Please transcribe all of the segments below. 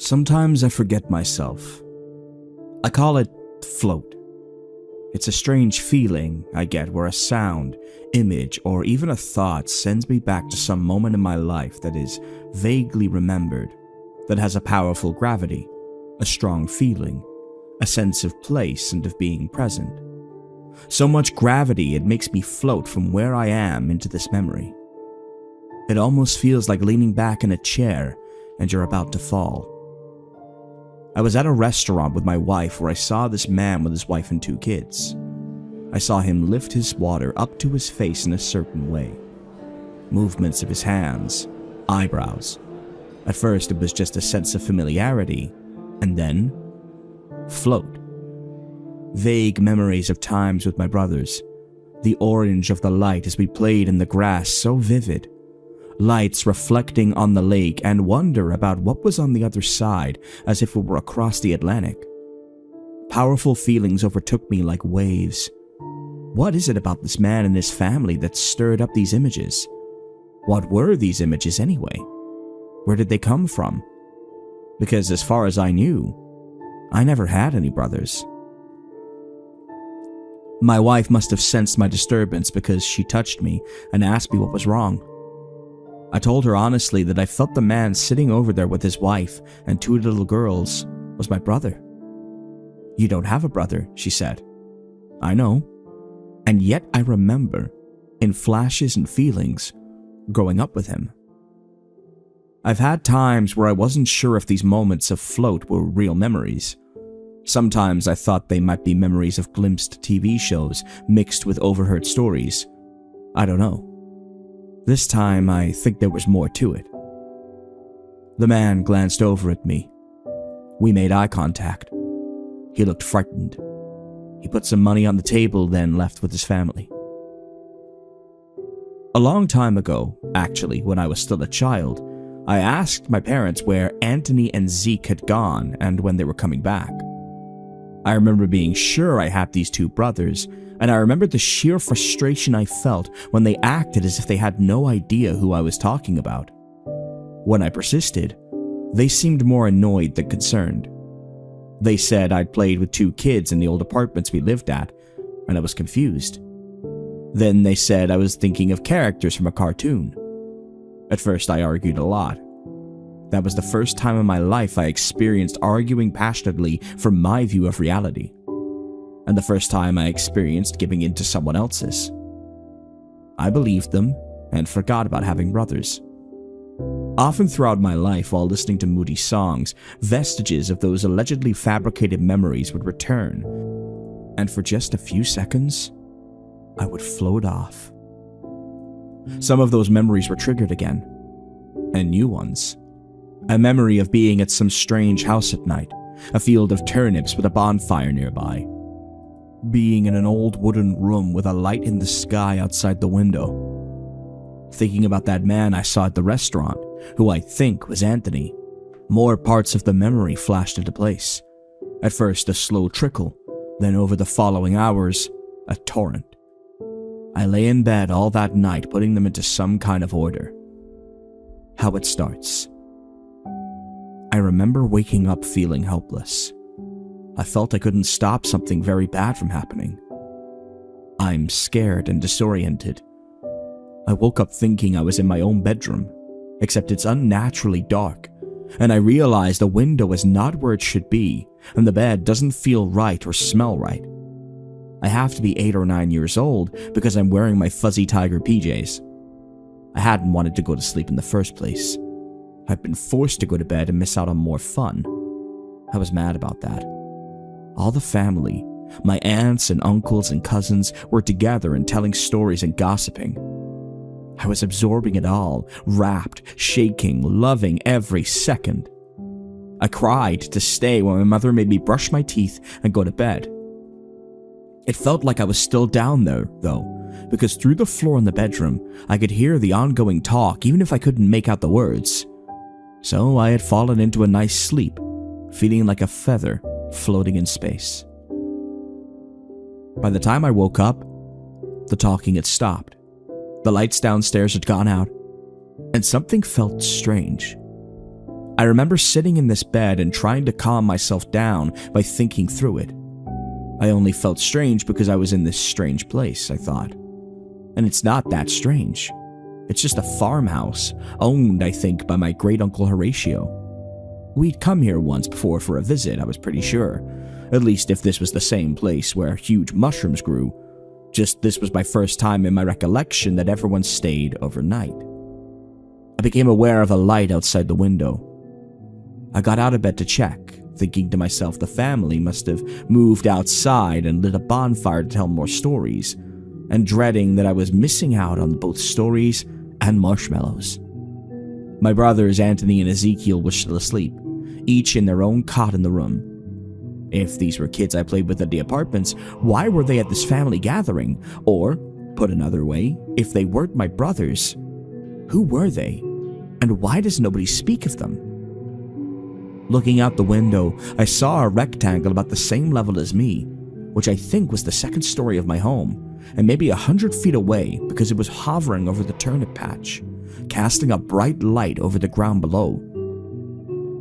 Sometimes I forget myself. I call it float. It's a strange feeling I get where a sound, image, or even a thought sends me back to some moment in my life that is vaguely remembered, that has a powerful gravity, a strong feeling, a sense of place and of being present. So much gravity it makes me float from where I am into this memory. It almost feels like leaning back in a chair and you're about to fall. I was at a restaurant with my wife where I saw this man with his wife and 2 kids. I saw him lift his water up to his face in a certain way. Movements of his hands, eyebrows. At first it was just a sense of familiarity, and then float. Vague memories of times with my brothers. The orange of the light as we played in the grass, so vivid. Lights reflecting on the lake, and wonder about what was on the other side as if it were across the Atlantic. Powerful feelings overtook me like waves. What is it about this man and his family that stirred up these images? What were these images anyway? Where did they come from? Because as far as I knew, I never had any brothers. My wife must have sensed my disturbance because she touched me and asked me what was wrong. I told her honestly that I felt the man sitting over there with his wife and 2 little girls was my brother. "You don't have a brother," she said. "I know. And yet I remember, in flashes and feelings, growing up with him." I've had times where I wasn't sure if these moments of float were real memories. Sometimes I thought they might be memories of glimpsed TV shows mixed with overheard stories. I don't know. This time, I think there was more to it. The man glanced over at me. We made eye contact. He looked frightened. He put some money on the table, then left with his family. A long time ago, actually, when I was still a child, I asked my parents where Anthony and Zeke had gone and when they were coming back. I remember being sure I had these 2 brothers, and I remember the sheer frustration I felt when they acted as if they had no idea who I was talking about. When I persisted, they seemed more annoyed than concerned. They said I'd played with 2 kids in the old apartments we lived at, and I was confused. Then they said I was thinking of characters from a cartoon. At first I argued a lot. That was the first time in my life I experienced arguing passionately from my view of reality, and the first time I experienced giving in to someone else's. I believed them and forgot about having brothers. Often throughout my life, while listening to moody songs, vestiges of those allegedly fabricated memories would return, and for just a few seconds, I would float off. Some of those memories were triggered again, and new ones. A memory of being at some strange house at night, a field of turnips with a bonfire nearby. Being in an old wooden room with a light in the sky outside the window. Thinking about that man I saw at the restaurant, who I think was Anthony. More parts of the memory flashed into place. At first a slow trickle, then over the following hours, a torrent. I lay in bed all that night putting them into some kind of order. How it starts. I remember waking up feeling helpless. I felt I couldn't stop something very bad from happening. I'm scared and disoriented. I woke up thinking I was in my own bedroom, except it's unnaturally dark, and I realized the window is not where it should be, and the bed doesn't feel right or smell right. I have to be 8 or 9 years old because I'm wearing my fuzzy tiger PJs. I hadn't wanted to go to sleep in the first place. I'd been forced to go to bed and miss out on more fun. I was mad about that. All the family, my aunts and uncles and cousins, were together and telling stories and gossiping. I was absorbing it all, wrapped, shaking, loving every second. I cried to stay when my mother made me brush my teeth and go to bed. It felt like I was still down there, though, because through the floor in the bedroom, I could hear the ongoing talk even if I couldn't make out the words. So I had fallen into a nice sleep, feeling like a feather floating in space. By the time I woke up, The talking had stopped. The lights downstairs had gone out, and something felt strange. I remember sitting in this bed and trying to calm myself down by thinking through it. I only felt strange because I was in this strange place, I thought. And it's not that strange. It's just a farmhouse, owned, I think, by my great-uncle Horatio. We'd come here once before for a visit, I was pretty sure. At least if this was the same place where huge mushrooms grew. Just this was my first time in my recollection that everyone stayed overnight. I became aware of a light outside the window. I got out of bed to check, thinking to myself the family must have moved outside and lit a bonfire to tell more stories, and dreading that I was missing out on both stories and marshmallows. My brothers Anthony and Ezekiel were still asleep, each in their own cot in the room. If these were kids I played with at the apartments, why were they at this family gathering? Or, put another way, if they weren't my brothers, who were they? And why does nobody speak of them? Looking out the window, I saw a rectangle about the same level as me, which I think was the second story of my home, and maybe 100 feet away because it was hovering over the turnip patch, casting a bright light over the ground below.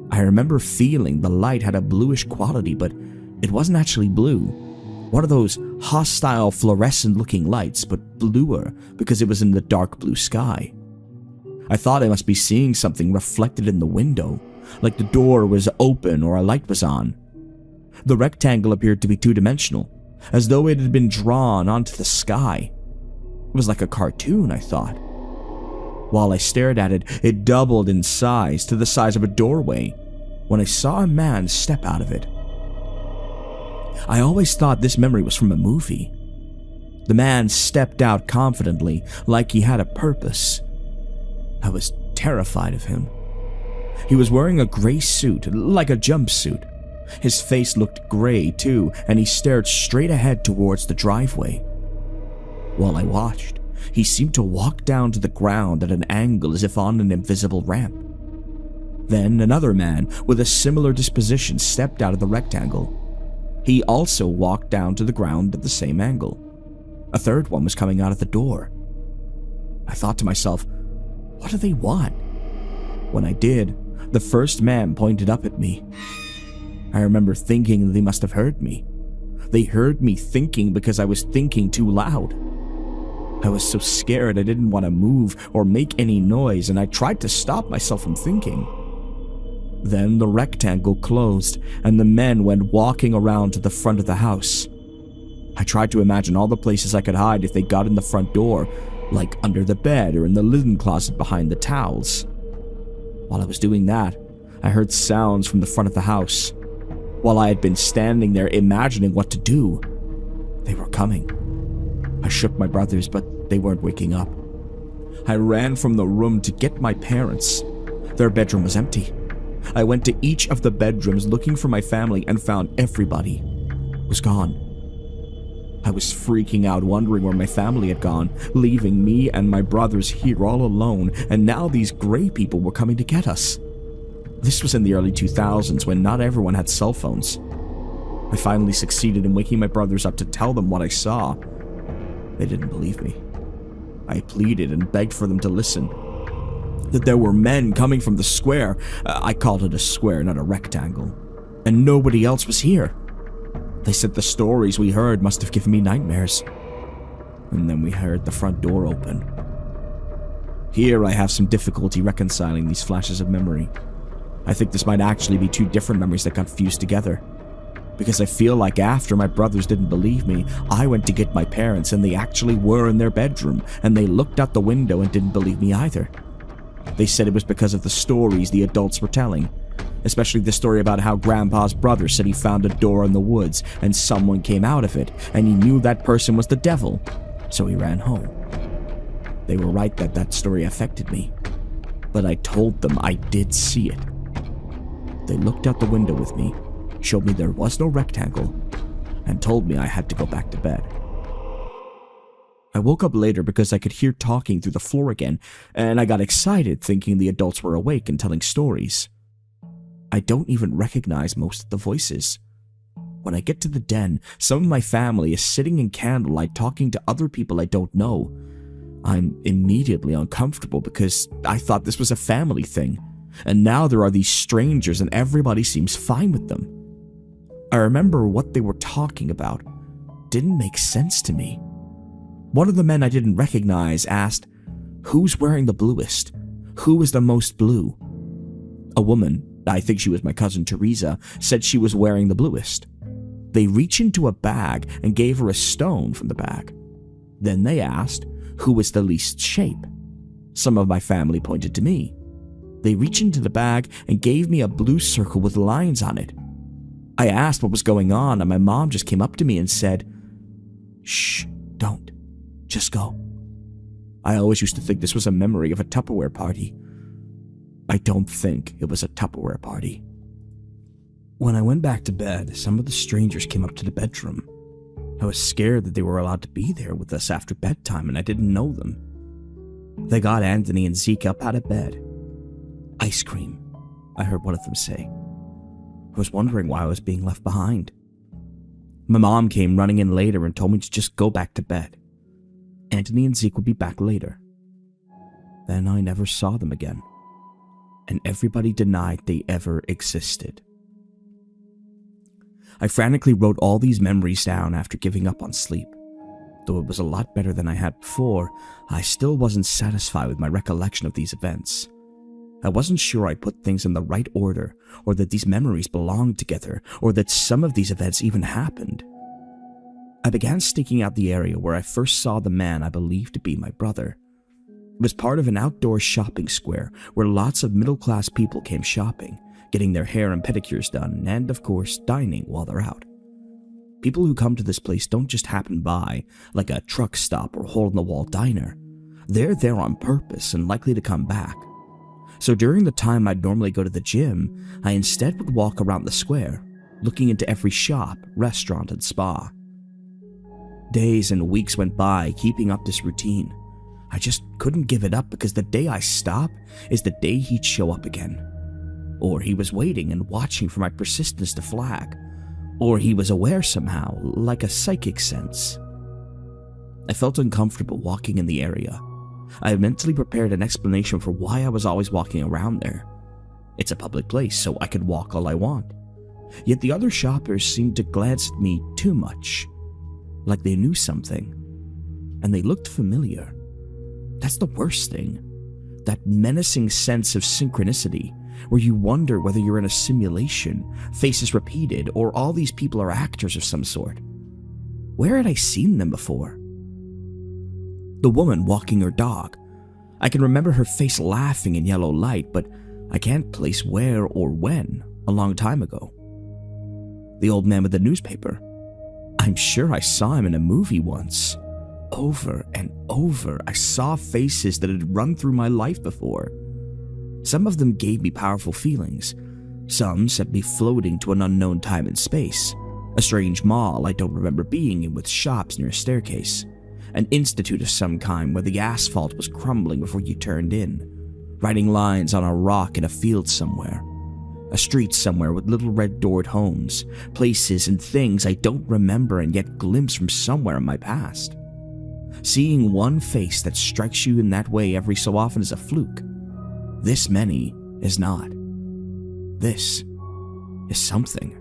I remember feeling the light had a bluish quality, but it wasn't actually blue. One of those hostile fluorescent-looking lights, but bluer because it was in the dark blue sky. I thought I must be seeing something reflected in the window, like the door was open or a light was on. The rectangle appeared to be two-dimensional, as though it had been drawn onto the sky. It was like a cartoon, I thought. While I stared at it, it doubled in size to the size of a doorway when I saw a man step out of it. I always thought this memory was from a movie. The man stepped out confidently, like he had a purpose. I was terrified of him. He was wearing a gray suit, like a jumpsuit. His face looked gray, too, and he stared straight ahead towards the driveway. While I watched, he seemed to walk down to the ground at an angle as if on an invisible ramp. Then another man with a similar disposition stepped out of the rectangle. He also walked down to the ground at the same angle. A third one was coming out of the door. I thought to myself, what do they want? When I did, the first man pointed up at me. I remember thinking they must have heard me. They heard me thinking because I was thinking too loud. I was so scared I didn't want to move or make any noise, and I tried to stop myself from thinking. Then the rectangle closed, and the men went walking around to the front of the house. I tried to imagine all the places I could hide if they got in the front door, like under the bed or in the linen closet behind the towels. While I was doing that, I heard sounds from the front of the house. While I had been standing there imagining what to do, they were coming. I shook my brothers, but they weren't waking up. I ran from the room to get my parents. Their bedroom was empty. I went to each of the bedrooms looking for my family and found everybody was gone. I was freaking out, wondering where my family had gone, leaving me and my brothers here all alone, and now these gray people were coming to get us. This was in the early 2000s when not everyone had cell phones. I finally succeeded in waking my brothers up to tell them what I saw. They didn't believe me. I pleaded and begged for them to listen. That there were men coming from the square. I called it a square, not a rectangle. And nobody else was here. They said the stories we heard must have given me nightmares. And then we heard the front door open. Here I have some difficulty reconciling these flashes of memory. I think this might actually be two different memories that got fused together. Because I feel like after my brothers didn't believe me, I went to get my parents and they actually were in their bedroom, and they looked out the window and didn't believe me either. They said it was because of the stories the adults were telling, especially the story about how Grandpa's brother said he found a door in the woods and someone came out of it, and he knew that person was the devil, so he ran home. They were right that that story affected me, but I told them I did see it. They looked out the window with me, showed me there was no rectangle, and told me I had to go back to bed. I woke up later because I could hear talking through the floor again, and I got excited thinking the adults were awake and telling stories. I don't even recognize most of the voices. When I get to the den, some of my family is sitting in candlelight talking to other people I don't know. I'm immediately uncomfortable because I thought this was a family thing, and now there are these strangers and everybody seems fine with them. I remember what they were talking about didn't make sense to me. One of the men I didn't recognize asked, "Who's wearing the bluest? Who is the most blue?" A woman, I think she was my cousin Teresa, said she was wearing the bluest. They reached into a bag and gave her a stone from the bag. Then they asked, "Who was the least shape?" Some of my family pointed to me. They reached into the bag and gave me a blue circle with lines on it. I asked what was going on, and my mom just came up to me and said, "Shh, don't. Just go." I always used to think this was a memory of a Tupperware party. I don't think it was a Tupperware party. When I went back to bed, some of the strangers came up to the bedroom. I was scared that they were allowed to be there with us after bedtime and I didn't know them. They got Anthony and Zeke up out of bed. "Ice cream," I heard one of them say. I was wondering why I was being left behind. My mom came running in later and told me to just go back to bed. Anthony and Zeke would be back later. Then I never saw them again, and everybody denied they ever existed. I frantically wrote all these memories down after giving up on sleep. Though it was a lot better than I had before, I still wasn't satisfied with my recollection of these events. I wasn't sure I put things in the right order, or that these memories belonged together, or that some of these events even happened. I began staking out the area where I first saw the man I believed to be my brother. It was part of an outdoor shopping square where lots of middle-class people came shopping, getting their hair and pedicures done, and of course, dining while they're out. People who come to this place don't just happen by, like a truck stop or hole-in-the-wall diner. They're there on purpose and likely to come back. So during the time I'd normally go to the gym, I instead would walk around the square, looking into every shop, restaurant, and spa. Days and weeks went by keeping up this routine. I just couldn't give it up because the day I stop is the day he'd show up again. Or he was waiting and watching for my persistence to flag. Or he was aware somehow, like a psychic sense. I felt uncomfortable walking in the area. I had mentally prepared an explanation for why I was always walking around there. It's a public place, so I could walk all I want. Yet the other shoppers seemed to glance at me too much, like they knew something, and they looked familiar. That's the worst thing. That menacing sense of synchronicity, where you wonder whether you're in a simulation, faces repeated, or all these people are actors of some sort. Where had I seen them before? The woman walking her dog. I can remember her face laughing in yellow light, but I can't place where or when, a long time ago. The old man with the newspaper. I'm sure I saw him in a movie once. Over and over, I saw faces that had run through my life before. Some of them gave me powerful feelings. Some sent me floating to an unknown time and space. A strange mall I don't remember being in with shops near a staircase. An institute of some kind where the asphalt was crumbling before you turned in. Writing lines on a rock in a field somewhere. A street somewhere with little red-doored homes. Places and things I don't remember and yet glimpse from somewhere in my past. Seeing one face that strikes you in that way every so often is a fluke. This many is not. This is something.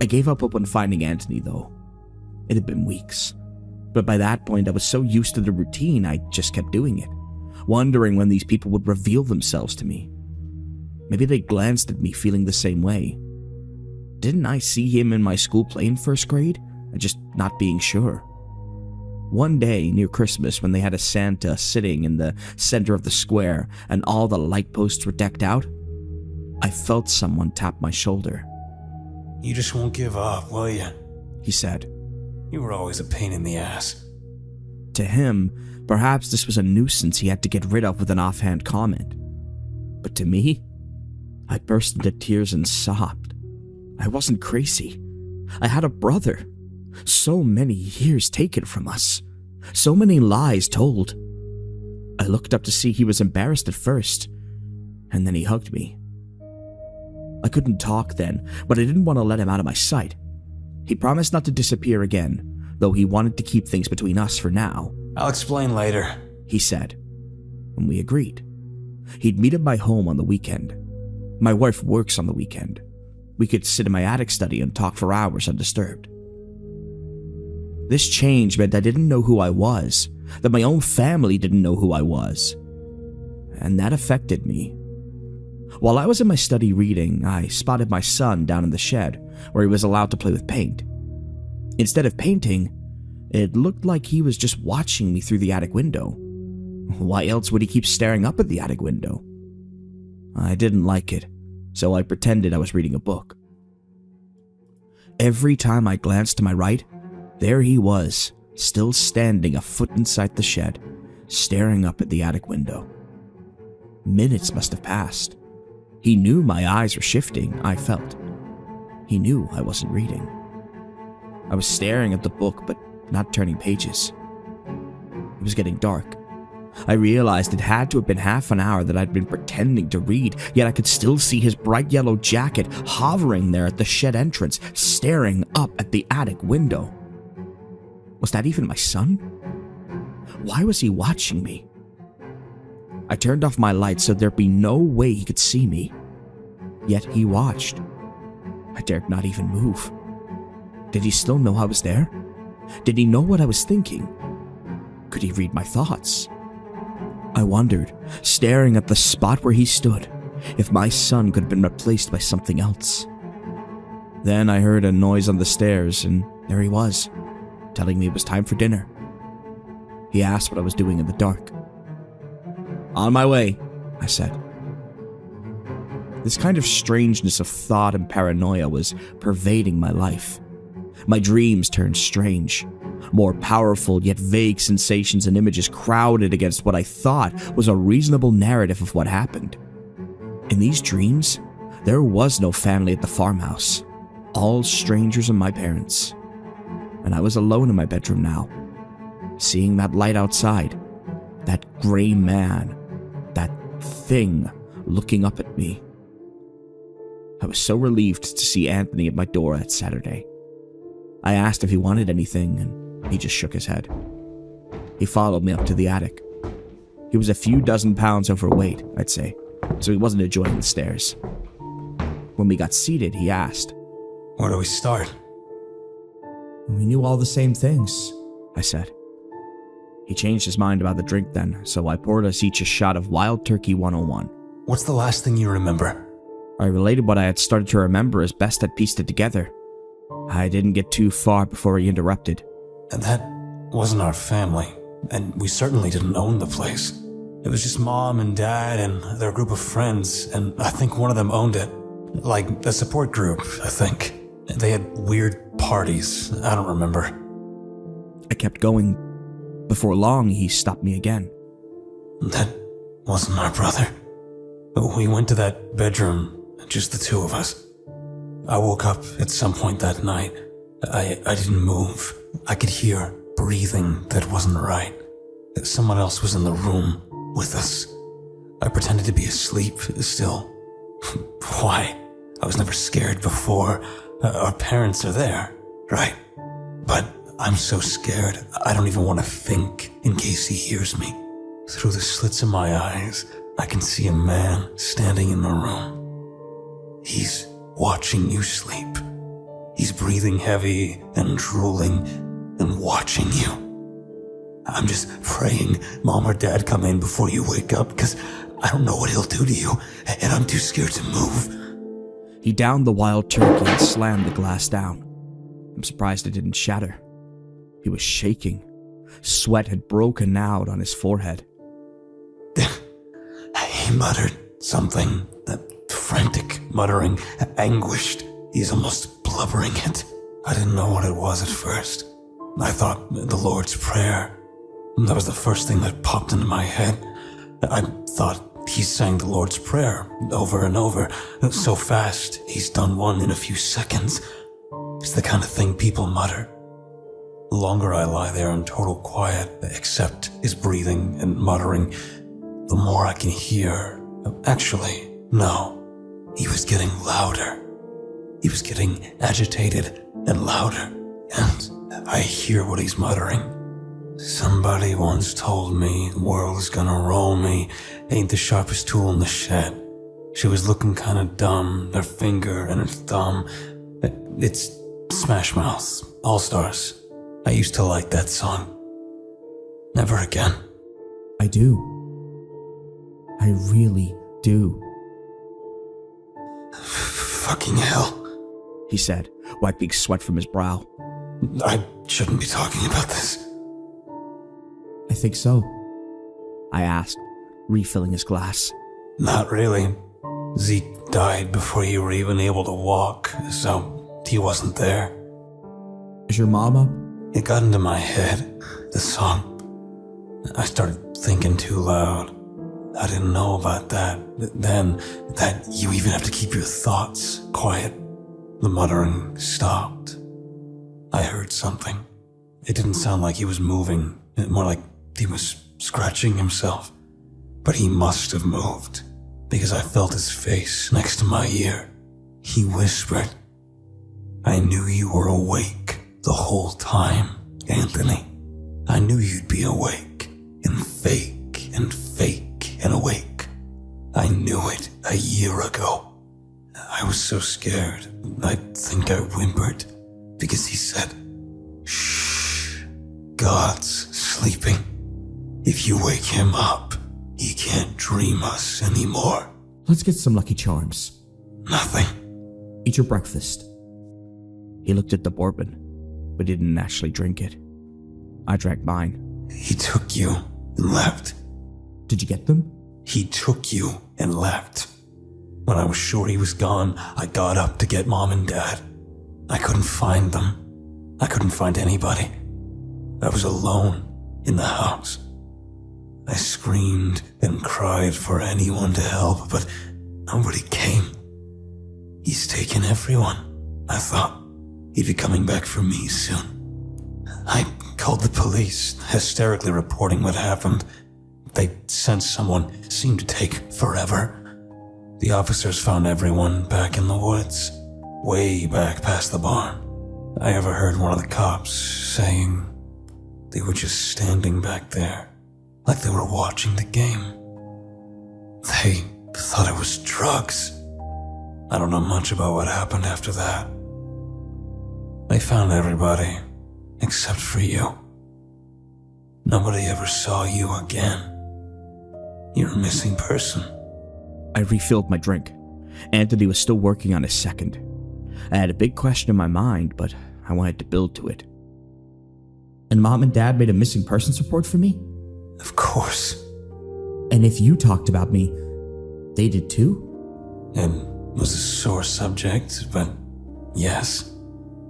I gave up hope on finding Anthony, though. It had been weeks. But by that point, I was so used to the routine, I just kept doing it, wondering when these people would reveal themselves to me. Maybe they glanced at me feeling the same way. Didn't I see him in my school play in first grade? And just not being sure. One day near Christmas, when they had a Santa sitting in the center of the square and all the light posts were decked out, I felt someone tap my shoulder. "You just won't give up, will you?" he said. "You were always a pain in the ass." To him, perhaps this was a nuisance he had to get rid of with an offhand comment. But to me, I burst into tears and sobbed. I wasn't crazy. I had a brother. So many years taken from us. So many lies told. I looked up to see he was embarrassed at first, and then he hugged me. I couldn't talk then, but I didn't want to let him out of my sight. He promised not to disappear again, though he wanted to keep things between us for now. I'll explain later, he said, and we agreed. He'd meet at my home on the weekend. My wife works on the weekend. We could sit in my attic study and talk for hours undisturbed. This change meant I didn't know who I was, that my own family didn't know who I was. And that affected me. While I was in my study reading, I spotted my son down in the shed, where he was allowed to play with paint. Instead of painting, it looked like he was just watching me through the attic window. Why else would he keep staring up at the attic window? I didn't like it, so I pretended I was reading a book. Every time I glanced to my right, there he was, still standing a foot inside the shed, staring up at the attic window. Minutes must have passed. He knew my eyes were shifting, I felt. He knew I wasn't reading. I was staring at the book, but not turning pages. It was getting dark. I realized it had to have been half an hour that I'd been pretending to read, yet I could still see his bright yellow jacket hovering there at the shed entrance, staring up at the attic window. Was that even my son? Why was he watching me? I turned off my light so there'd be no way he could see me. Yet he watched. I dared not even move. Did he still know I was there? Did he know what I was thinking? Could he read my thoughts? I wondered, staring at the spot where he stood, if my son could have been replaced by something else. Then I heard a noise on the stairs, and there he was, telling me it was time for dinner. He asked what I was doing in the dark. "On my way," I said. This kind of strangeness of thought and paranoia was pervading my life. My dreams turned strange. More powerful yet vague sensations and images crowded against what I thought was a reasonable narrative of what happened. In these dreams, there was no family at the farmhouse, all strangers and my parents. And I was alone in my bedroom now, seeing that light outside, that gray man, that thing looking up at me. I was so relieved to see Anthony at my door that Saturday. I asked if he wanted anything, and he just shook his head. He followed me up to the attic. He was a few dozen pounds overweight, I'd say, so he wasn't enjoying the stairs. When we got seated, he asked, Where do we start? "We knew all the same things," I said. He changed his mind about the drink then, so I poured us each a shot of Wild Turkey 101. What's the last thing you remember? I related what I had started to remember as best I'd pieced it together. I didn't get too far before he interrupted. And that wasn't our family, and we certainly didn't own the place. It was just Mom and Dad and their group of friends, and I think one of them owned it. Like a support group, I think. They had weird parties, I don't remember. I kept going. Before long, he stopped me again. That wasn't our brother. We went to that bedroom, just the two of us. I woke up at some point that night. I didn't move. I could hear breathing that wasn't right. Someone else was in the room with us. I pretended to be asleep still. Why? I was never scared before. Our parents are there, right? But I'm so scared, I don't even want to think in case he hears me. Through the slits in my eyes, I can see a man standing in the room. He's watching you sleep. He's breathing heavy and drooling and watching you. I'm just praying Mom or Dad come in before you wake up, because I don't know what he'll do to you, and I'm too scared to move. He downed the Wild Turkey and slammed the glass down. I'm surprised it didn't shatter. He was shaking. Sweat had broken out on his forehead. He muttered something, that frantic muttering, anguished. He's almost blubbering it. I didn't know what it was at first. I thought the Lord's Prayer. That was the first thing that popped into my head. I thought he sang the Lord's Prayer over and over, so fast he's done one in a few seconds. It's the kind of thing people mutter. The longer I lie there in total quiet, except his breathing and muttering, the more I can hear. Actually, no. he was getting louder. He was getting agitated and louder, and I hear what he's muttering. Somebody once told me the world is gonna roll me, ain't the sharpest tool in the shed. She was looking kinda dumb, her finger and her thumb. It's Smash Mouth, All Stars. I used to like that song. Never again. I do. I really do, Fucking hell. he said, wiping sweat from his brow. I shouldn't be talking about this. I think so, I asked, refilling his glass. Not really. Zeke died before you were even able to walk, so he wasn't there. Is your mom up? It got into my head, the song. I started thinking too loud. I didn't know about that. Then, that you even have to keep your thoughts quiet. The muttering stopped. I heard something. It didn't sound like he was moving, more like he was scratching himself. But he must have moved, because I felt his face next to my ear. He whispered, "I knew you were awake the whole time, Anthony. I knew you'd be awake, and fake and awake. I knew it a year ago." I was so scared, I think I whimpered, because he said, "Shh, God's sleeping. If you wake him up, he can't dream us anymore." Let's get some Lucky Charms. Nothing. Eat your breakfast. He looked at the bourbon, but didn't actually drink it. I drank mine. He took you and left. Did you get them? He took you and left. When I was sure he was gone, I got up to get Mom and Dad. I couldn't find them. I couldn't find anybody. I was alone in the house. I screamed and cried for anyone to help, but nobody came. He's taken everyone. I thought he'd be coming back for me soon. I called the police, hysterically reporting what happened. They sent someone. It seemed to take forever. The officers found everyone back in the woods, way back past the barn. I overheard one of the cops saying they were just standing back there, like they were watching the game. They thought it was drugs. I don't know much about what happened after that. They found everybody, except for you. Nobody ever saw you again. You're a missing person. I refilled my drink. Anthony was still working on his second. I had a big question in my mind, but I wanted to build to it. And Mom and Dad made a missing persons report for me? Of course. And if you talked about me, they did too? It was a sore subject, but yes.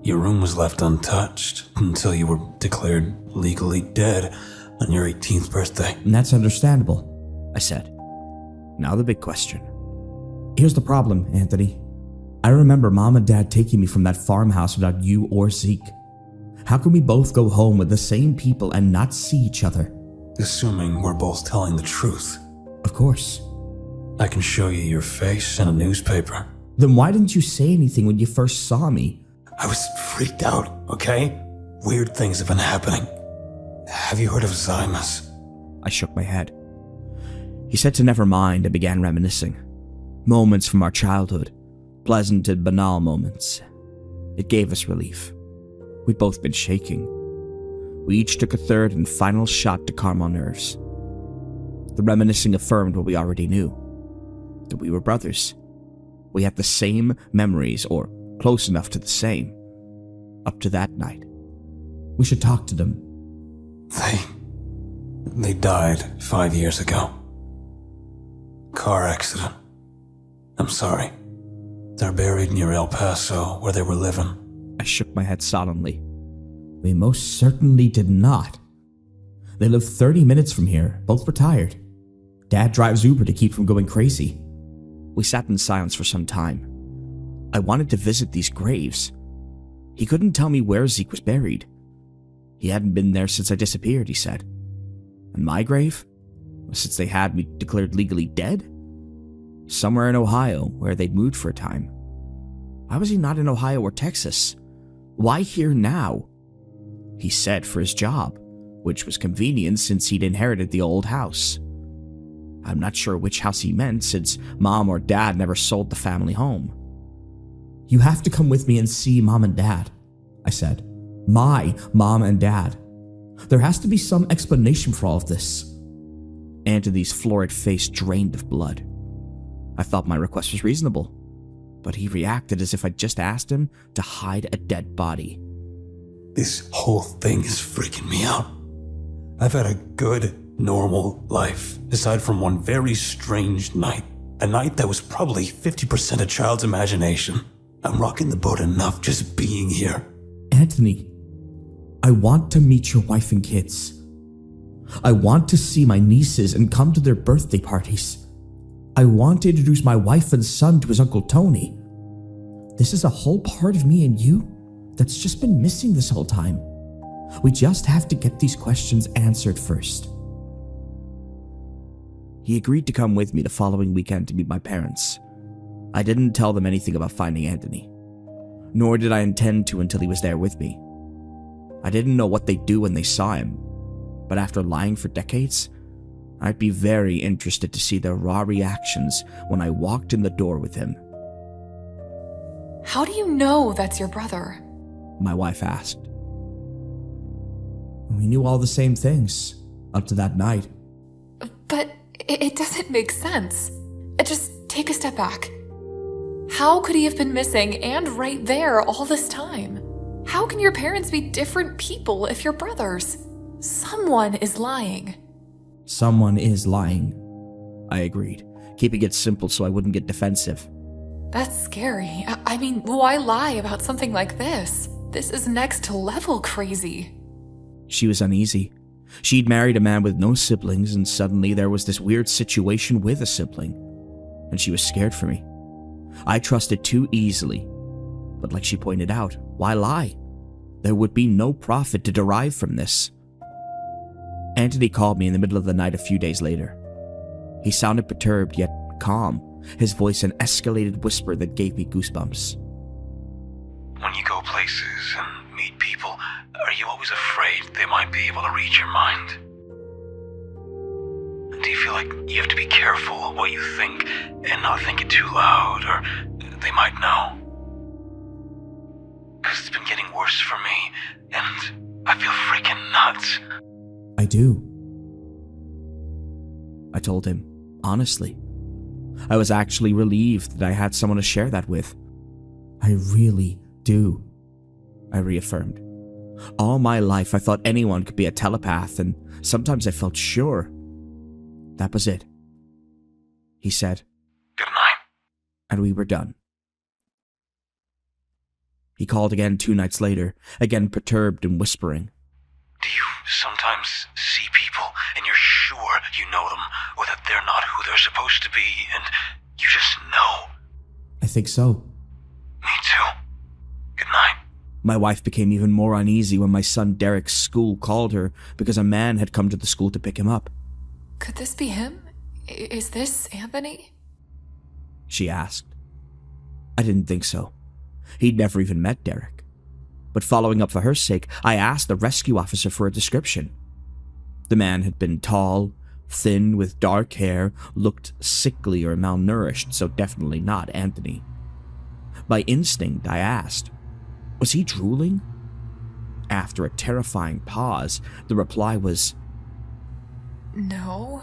Your room was left untouched until you were declared legally dead on your 18th birthday. And that's understandable, I said. Now the big question. Here's the problem, Anthony. I remember Mom and Dad taking me from that farmhouse without you or Zeke. How can we both go home with the same people and not see each other? Assuming we're both telling the truth. Of course. I can show you your face in a newspaper. Then why didn't you say anything when you first saw me? I was freaked out, okay? Weird things have been happening. Have you heard of Zymus? I shook my head. He said to never mind and began reminiscing. Moments from our childhood. Pleasant and banal moments. It gave us relief. We'd both been shaking. We each took a third and final shot to calm our nerves. The reminiscing affirmed what we already knew. That we were brothers. We had the same memories, or close enough to the same. Up to that night. We should talk to them. They died 5 years ago. Car accident. I'm sorry. They're buried near El Paso, where they were living. I shook my head solemnly. We most certainly did not. They live 30 minutes from here, both retired. Dad drives Uber to keep from going crazy. We sat in silence for some time. I wanted to visit these graves. He couldn't tell me where Zeke was buried. He hadn't been there since I disappeared, he said. And my grave? Since they had me declared legally dead? somewhere in Ohio where they'd moved for a time. Why was he not in Ohio or Texas? Why here now? He said for his job, which was convenient since he'd inherited the old house. I'm not sure which house he meant since Mom or Dad never sold the family home. You have to come with me and see Mom and Dad, I said. My Mom and Dad. There has to be some explanation for all of this. Anthony's florid face drained of blood. I thought my request was reasonable, but he reacted as if I'd just asked him to hide a dead body. This whole thing is freaking me out. I've had a good, normal life, aside from one very strange night. A night that was probably 50% a child's imagination. I'm rocking the boat enough just being here. Anthony, I want to meet your wife and kids. I want to see my nieces and come to their birthday parties. I want to introduce my wife and son to his Uncle Tony. This is a whole part of me and you that's just been missing this whole time. We just have to get these questions answered first. He agreed to come with me the following weekend to meet my parents. I didn't tell them anything about finding Anthony, nor did I intend to until he was there with me. I didn't know what they'd do when they saw him, but after lying for decades, I'd be very interested to see their raw reactions when I walked in the door with him. How do you know that's your brother? My wife asked. We knew all the same things, up to that night. But it doesn't make sense. Just take a step back. How could he have been missing and right there all this time? How can your parents be different people if you're brothers? Someone is lying. Someone is lying, I agreed, keeping it simple so I wouldn't get defensive. That's scary. I mean, why lie about something like this? This is next level crazy. She was uneasy. She'd married a man with no siblings, and suddenly there was this weird situation with a sibling, and she was scared for me. I trusted too easily, but like she pointed out, why lie? There would be no profit to derive from this. Anthony called me in the middle of the night a few days later. He sounded perturbed yet calm, his voice an escalated whisper that gave me goosebumps. When you go places and meet people, are you always afraid they might be able to read your mind? Do you feel like you have to be careful of what you think and not think it too loud, or they might know? Because it's been getting worse for me, and I feel freaking nuts. I do. I told him, honestly. I was actually relieved that I had someone to share that with. I really do, I reaffirmed. All my life I thought anyone could be a telepath, and sometimes I felt sure. That was it. He said, Good night. And we were done. He called again 2 nights later, again perturbed and whispering. Do you sometimes see people and you're sure you know them, or that they're not who they're supposed to be, and you just know? I think so. Me too. Good night. My wife became even more uneasy when my son Derek's school called her because a man had come to the school to pick him up. Could this be him? Is this Anthony? She asked. I didn't think so. He'd never even met Derek. But following up for her sake, I asked the rescue officer for a description. The man had been tall, thin, with dark hair, looked sickly or malnourished, so definitely not Anthony. By instinct, I asked, was he drooling? After a terrifying pause, the reply was, No,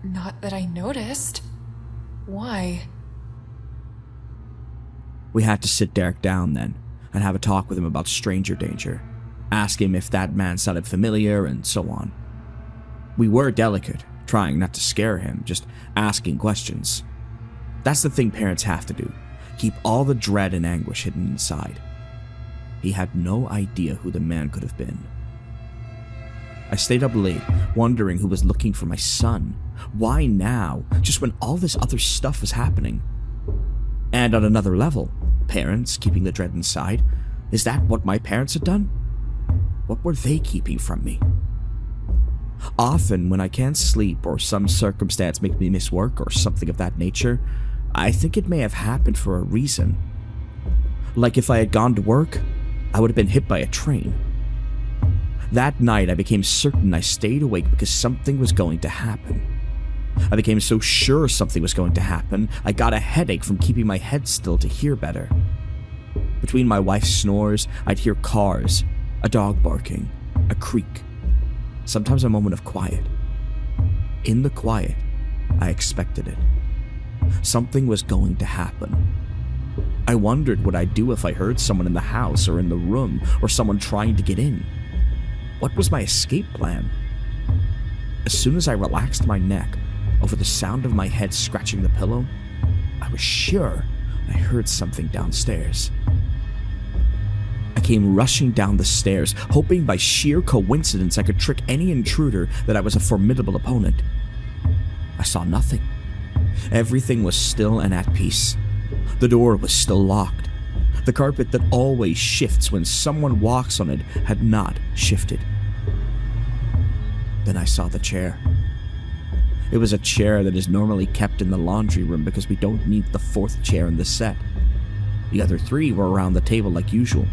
not that I noticed. Why? We had to sit Derek down then and have a talk with him about stranger danger, ask him if that man sounded familiar, and so on. We were delicate, trying not to scare him, just asking questions. That's the thing parents have to do, keep all the dread and anguish hidden inside. He had no idea who the man could have been. I stayed up late, wondering who was looking for my son. Why now, just when all this other stuff was happening? And on another level, parents keeping the dread inside. Is that what my parents had done? What were they keeping from me? Often when I can't sleep or some circumstance makes me miss work or something of that nature, I think it may have happened for a reason. Like if I had gone to work, I would have been hit by a train. That night, I became certain I stayed awake because something was going to happen. I became so sure something was going to happen, I got a headache from keeping my head still to hear better. Between my wife's snores, I'd hear cars, a dog barking, a creak, sometimes a moment of quiet. In the quiet, I expected it. Something was going to happen. I wondered what I'd do if I heard someone in the house or in the room or someone trying to get in. What was my escape plan? As soon as I relaxed my neck over the sound of my head scratching the pillow, I was sure I heard something downstairs. I came rushing down the stairs, hoping by sheer coincidence I could trick any intruder that I was a formidable opponent. I saw nothing. Everything was still and at peace. The door was still locked. The carpet that always shifts when someone walks on it had not shifted. Then I saw the chair. It was a chair that is normally kept in the laundry room because we don't need the fourth chair in the set. The other three were around the table like usual.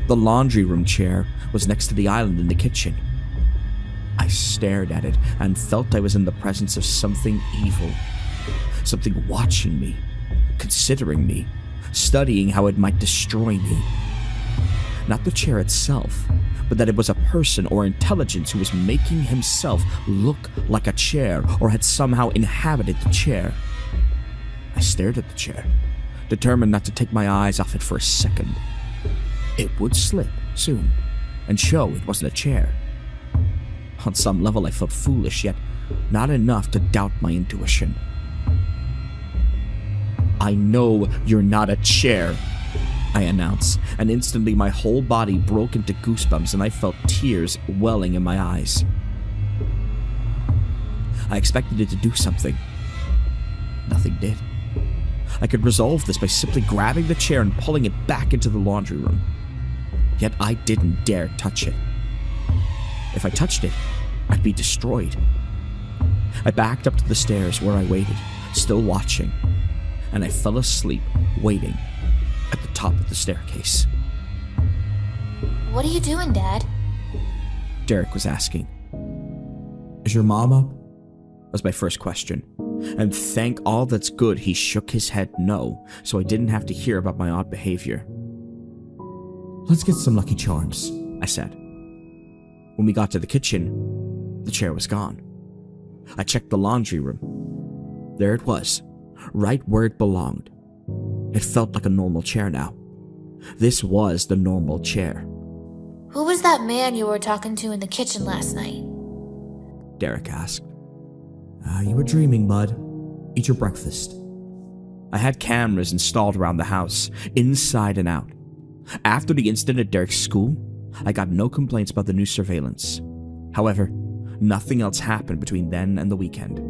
The laundry room chair was next to the island in the kitchen. I stared at it and felt I was in the presence of something evil. Something watching me, considering me, studying how it might destroy me. Not the chair itself, but that it was a person or intelligence who was making himself look like a chair or had somehow inhabited the chair. I stared at the chair, determined not to take my eyes off it for a second. It would slip soon and show it wasn't a chair. On some level I felt foolish, yet not enough to doubt my intuition. "I know you're not a chair," I announced, and instantly my whole body broke into goosebumps and I felt tears welling in my eyes. I expected it to do something. Nothing did. I could resolve this by simply grabbing the chair and pulling it back into the laundry room. Yet I didn't dare touch it. If I touched it, I'd be destroyed. I backed up to the stairs where I waited, still watching, and I fell asleep waiting at the top of the staircase. What are you doing, Dad? Derek was asking. "Is your mom up?" was my first question, and thank all that's good he shook his head no, so I didn't have to hear about my odd behavior. "Let's get some Lucky Charms," I said. When we got to the kitchen, the chair was gone. I checked the laundry room. There it was, right where it belonged. It felt like a normal chair now. This was the normal chair. Who was that man you were talking to in the kitchen last night? Derek asked. You were dreaming, bud. Eat your breakfast." I had cameras installed around the house, inside and out. After the incident at Derek's school, I got no complaints about the new surveillance. However, nothing else happened between then and the weekend.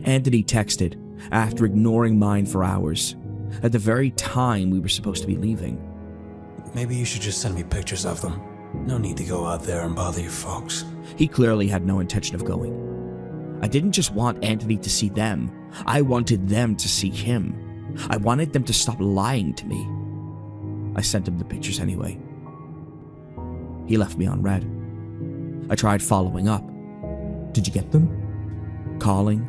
Anthony texted, after ignoring mine for hours, at the very time we were supposed to be leaving. Maybe you should just send me pictures of them. No need to go out there and bother you folks. He clearly had no intention of going. I didn't just want Anthony to see them, I wanted them to see him. I wanted them to stop lying to me. I sent him the pictures anyway. He left me on red. I tried following up. "Did you get them?" Calling,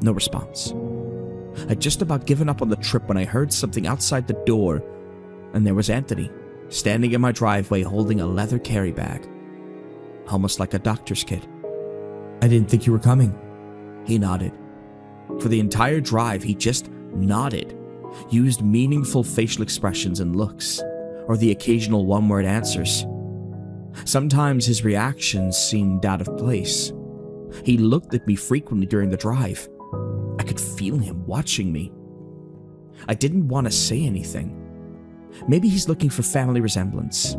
no response. I'd just about given up on the trip when I heard something outside the door, and there was Anthony, standing in my driveway holding a leather carry bag. Almost like a doctor's kit. "I didn't think you were coming." He nodded. For the entire drive, he just nodded, used meaningful facial expressions and looks, or the occasional one-word answers. Sometimes his reactions seemed out of place. He looked at me frequently during the drive. I could feel him watching me. I didn't want to say anything. Maybe he's looking for family resemblance.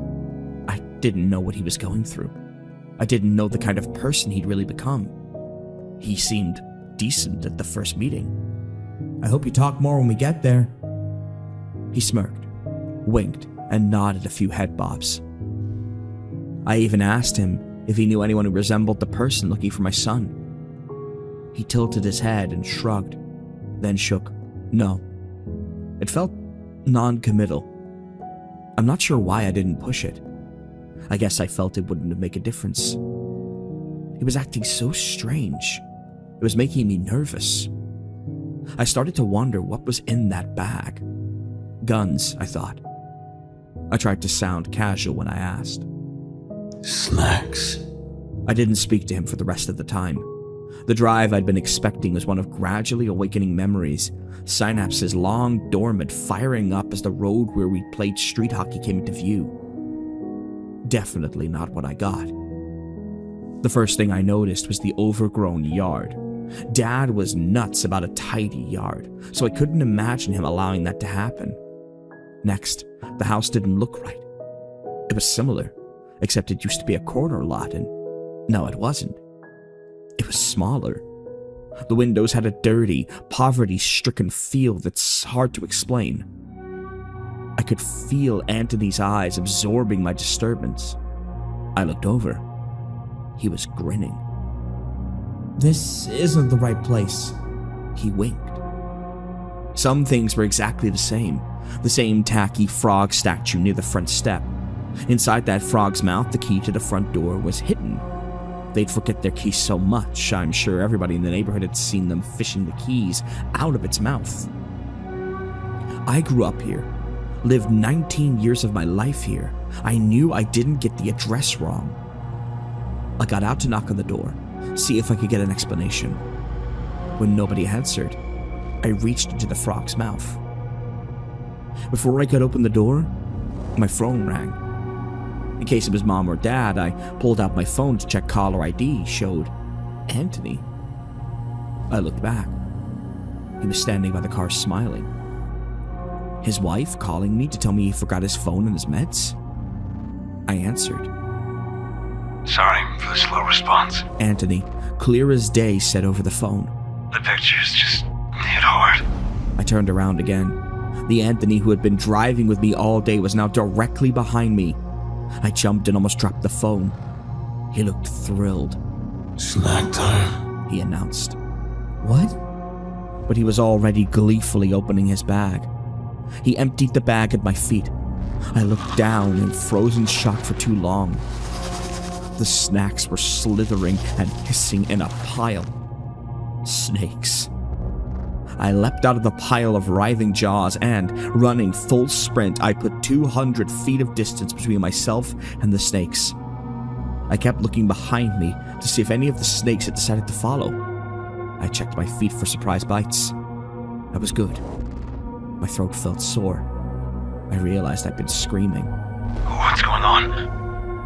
I didn't know what he was going through. I didn't know the kind of person he'd really become. He seemed decent at the first meeting. "I hope you talk more when we get there." He smirked, winked, and nodded a few head bobs. I even asked him if he knew anyone who resembled the person looking for my son. He tilted his head and shrugged. then shook. No. It felt non-committal. I'm not sure why I didn't push it. I guess I felt it wouldn't make a difference. It was acting so strange. It was making me nervous. I started to wonder what was in that bag. Guns, I thought. I tried to sound casual when I asked. Snacks. I didn't speak to him for the rest of the time. The drive I'd been expecting was one of gradually awakening memories, synapses long dormant firing up as the road where we played street hockey came into view. Definitely not what I got. The first thing I noticed was the overgrown yard. Dad was nuts about a tidy yard, so I couldn't imagine him allowing that to happen. Next, the house didn't look right. It was similar, except it used to be a corner lot, and no, it wasn't. It was smaller. The windows had a dirty, poverty-stricken feel that's hard to explain. I could feel Anthony's eyes absorbing my disturbance. I looked over. He was grinning. "This isn't the right place." He winked. Some things were exactly the same tacky frog statue near the front step. Inside that frog's mouth, the key to the front door was hidden. They'd forget their keys so much, I'm sure everybody in the neighborhood had seen them fishing the keys out of its mouth. I grew up here, lived 19 years of my life here. I knew I didn't get the address wrong. I got out to knock on the door, see if I could get an explanation. When nobody answered, I reached into the frog's mouth. Before I could open the door, my phone rang. In case it was Mom or Dad, I pulled out my phone to check caller ID, showed Anthony. I looked back. He was standing by the car smiling. His wife calling me to tell me he forgot his phone and his meds? I answered. Sorry for the slow response. Anthony, clear as day, said over the phone. The pictures just hit hard. I turned around again. The Anthony who had been driving with me all day was now directly behind me. I jumped and almost dropped the phone. He looked thrilled. Snack time, he announced. What? But he was already gleefully opening his bag. He emptied the bag at my feet. I looked down in frozen shock for too long. The snacks were slithering and hissing in a pile. Snakes. I leapt out of the pile of writhing jaws and, running full sprint, I put 200 feet of distance between myself and the snakes. I kept looking behind me to see if any of the snakes had decided to follow. I checked my feet for surprise bites. I was good. My throat felt sore. I realized I'd been screaming. What's going on?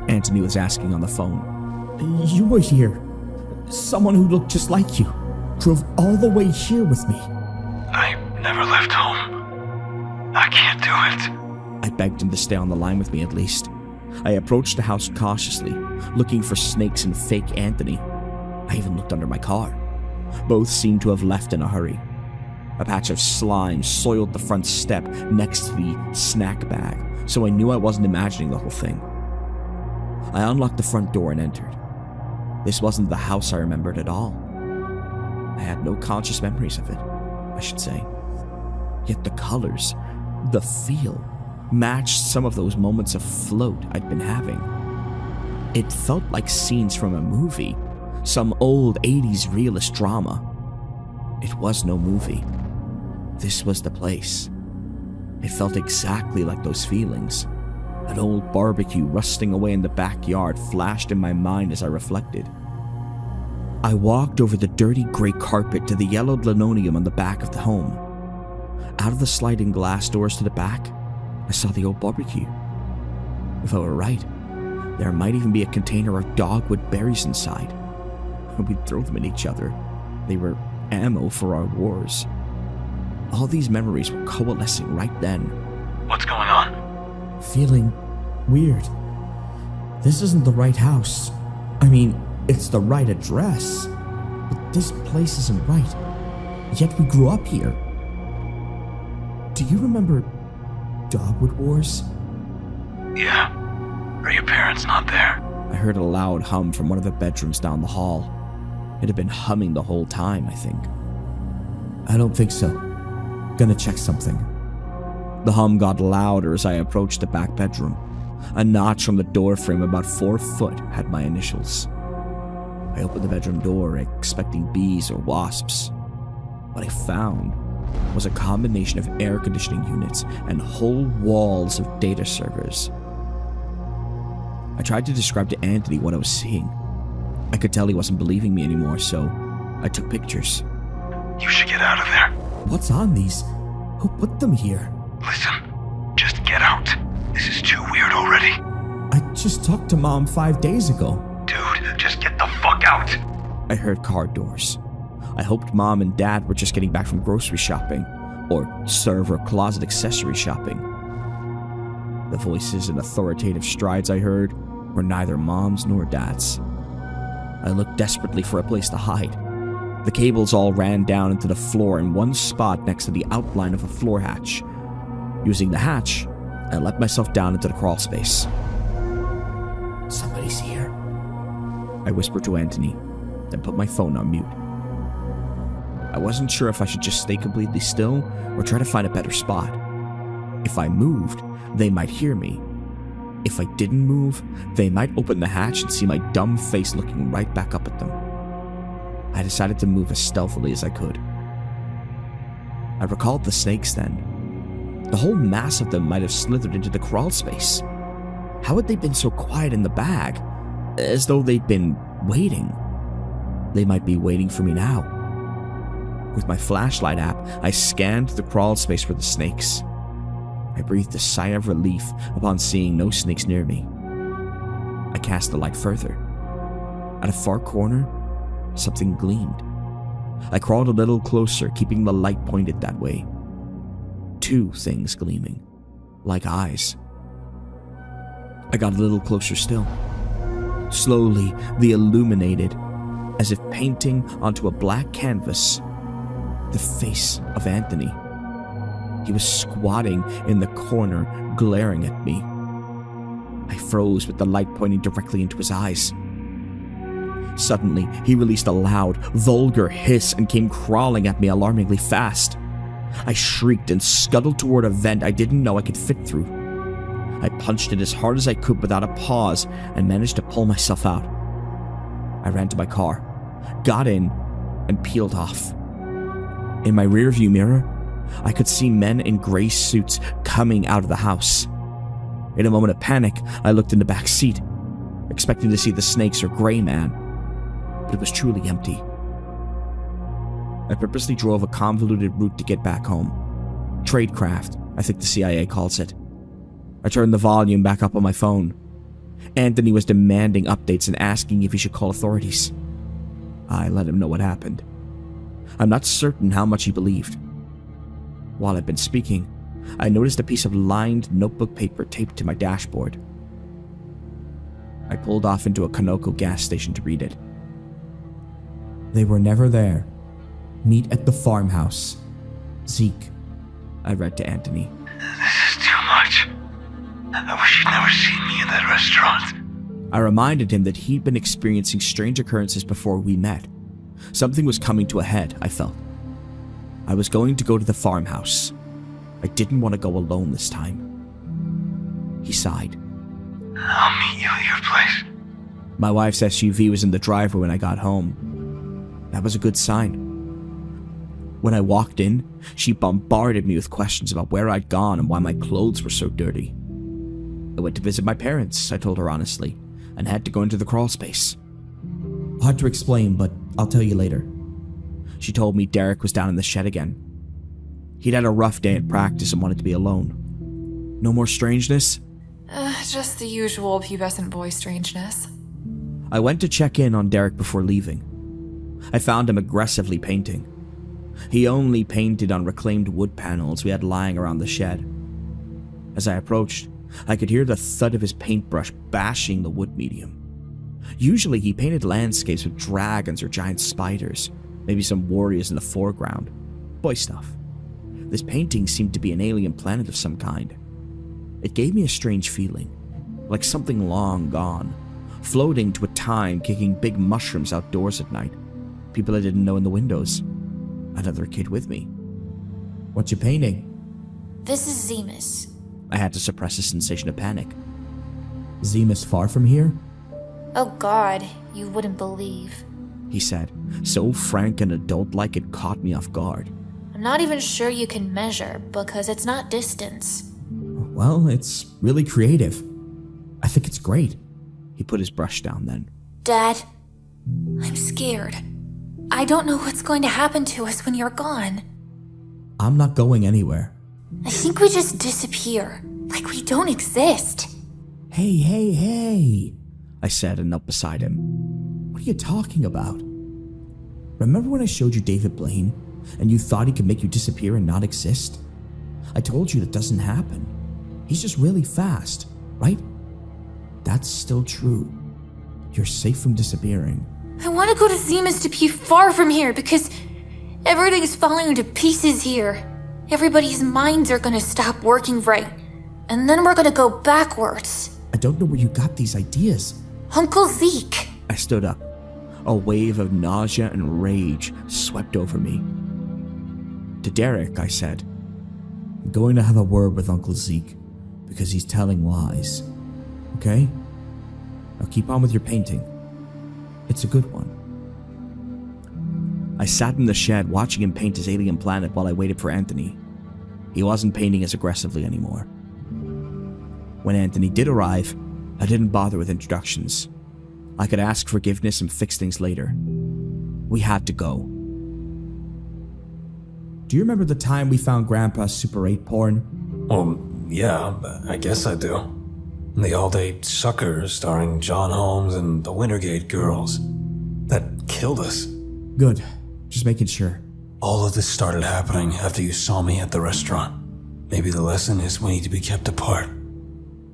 Anthony was asking on the phone. You were here. Someone who looked just like you drove all the way here with me. I never left home. I can't do it. I begged him to stay on the line with me at least. I approached the house cautiously, looking for snakes and fake Anthony. I even looked under my car. Both seemed to have left in a hurry. A patch of slime soiled the front step next to the snack bag, so I knew I wasn't imagining the whole thing. I unlocked the front door and entered. This wasn't the house I remembered at all. I had no conscious memories of it, I should say. Yet the colors, the feel, matched some of those moments of float I'd been having. It felt like scenes from a movie, some old 80s realist drama. It was no movie. This was the place. It felt exactly like those feelings. An old barbecue rusting away in the backyard flashed in my mind as I reflected. I walked over the dirty gray carpet to the yellowed linoleum on the back of the home. Out of the sliding glass doors to the back, I saw the old barbecue. If I were right, there might even be a container of dogwood berries inside. We'd throw them at each other. They were ammo for our wars. All these memories were coalescing right then. What's going on? Feeling weird. This isn't the right house. I mean, it's the right address. But this place isn't right. Yet we grew up here. Do you remember Dogwood Wars? Yeah. Are your parents not there? I heard a loud hum from one of the bedrooms down the hall. It had been humming the whole time, I think. I don't think so. Gonna check something. The hum got louder as I approached the back bedroom. A notch on the door frame about 4 foot had my initials. I opened the bedroom door, expecting bees or wasps. What I found was a combination of air conditioning units and whole walls of data servers. I tried to describe to Anthony what I was seeing. I could tell he wasn't believing me anymore, so I took pictures. You should get out of there. What's on these? Who put them here? Listen, just get out. This is too weird already. I just talked to Mom 5 days ago. Dude, just get the fuck out. I heard car doors. I hoped Mom and Dad were just getting back from grocery shopping, or server closet accessory shopping. The voices and authoritative strides I heard were neither Mom's nor Dad's. I looked desperately for a place to hide. The cables all ran down into the floor in one spot next to the outline of a floor hatch. Using the hatch, I let myself down into the crawl space. Somebody's here, I whispered to Anthony, then put my phone on mute. I wasn't sure if I should just stay completely still or try to find a better spot. If I moved, they might hear me. If I didn't move, they might open the hatch and see my dumb face looking right back up at them. I decided to move as stealthily as I could. I recalled the snakes then. The whole mass of them might have slithered into the crawl space. How had they been so quiet in the bag? As though they'd been waiting. They might be waiting for me now. With my flashlight app, I scanned the crawl space for the snakes. I breathed a sigh of relief upon seeing no snakes near me. I cast the light further. At a far corner, something gleamed. I crawled a little closer, keeping the light pointed that way. 2 things gleaming, like eyes. I got a little closer still. Slowly, they illuminated, as if painting onto a black canvas, the face of Anthony. He was squatting in the corner, glaring at me. I froze with the light pointing directly into his eyes. Suddenly, he released a loud, vulgar hiss and came crawling at me alarmingly fast. I shrieked and scuttled toward a vent I didn't know I could fit through. I punched it as hard as I could without a pause and managed to pull myself out. I ran to my car, got in, and peeled off. In my rearview mirror, I could see men in gray suits coming out of the house. In a moment of panic, I looked in the back seat, expecting to see the snakes or gray man, but it was truly empty. I purposely drove a convoluted route to get back home. Tradecraft, I think the CIA calls it. I turned the volume back up on my phone. Anthony was demanding updates and asking if he should call authorities. I let him know what happened. I'm not certain how much he believed. While I'd been speaking, I noticed a piece of lined notebook paper taped to my dashboard. I pulled off into a Conoco gas station to read it. They were never there. Meet at the farmhouse. Zeke, I read to Anthony. This is too much. I wish you'd never seen me in that restaurant. I reminded him that he'd been experiencing strange occurrences before we met. Something was coming to a head, I felt. I was going to go to the farmhouse. I didn't want to go alone this time. He sighed. I'll meet you at your place. My wife's SUV was in the driveway when I got home. That was a good sign. When I walked in, she bombarded me with questions about where I'd gone and why my clothes were so dirty. I went to visit my parents, I told her honestly, and had to go into the crawl space. Hard to explain, but I'll tell you later. She told me Derek was down in the shed again. He'd had a rough day at practice and wanted to be alone. No more strangeness? Just the usual pubescent boy strangeness. I went to check in on Derek before leaving. I found him aggressively painting. He only painted on reclaimed wood panels we had lying around the shed. As I approached, I could hear the thud of his paintbrush bashing the wood medium. Usually he painted landscapes with dragons or giant spiders, maybe some warriors in the foreground. Boy stuff. This painting seemed to be an alien planet of some kind. It gave me a strange feeling, like something long gone, floating to a time kicking big mushrooms outdoors at night, people I didn't know in the windows. Another kid with me. What you painting? This is Zemus. I had to suppress a sensation of panic. Zemus far from here? Oh god, you wouldn't believe. He said, so frank and adult-like it caught me off guard. I'm not even sure you can measure because it's not distance. Well, it's really creative. I think it's great. He put his brush down then. Dad, I'm scared. I don't know what's going to happen to us when you're gone. I'm not going anywhere. I think we just disappear, like we don't exist. Hey, I said and knelt beside him. What are you talking about? Remember when I showed you David Blaine and you thought he could make you disappear and not exist? I told you that doesn't happen. He's just really fast, right? That's still true. You're safe from disappearing. I want to go to Zemus to be far from here because everything's falling into pieces here. Everybody's minds are gonna stop working right, and then we're gonna go backwards. I don't know where you got these ideas. Uncle Zeke. I stood up. A wave of nausea and rage swept over me. To Derek, I said, I'm going to have a word with Uncle Zeke because he's telling lies. Okay? Now keep on with your painting. It's a good one. I sat in the shed watching him paint his alien planet while I waited for Anthony. He wasn't painting as aggressively anymore. When Anthony did arrive, I didn't bother with introductions. I could ask forgiveness and fix things later. We had to go. Do you remember the time we found Grandpa's Super 8 porn? Yeah, I guess I do. The all-day sucker starring John Holmes and the Wintergate girls. That killed us. Good. Just making sure. All of this started happening after you saw me at the restaurant. Maybe the lesson is we need to be kept apart.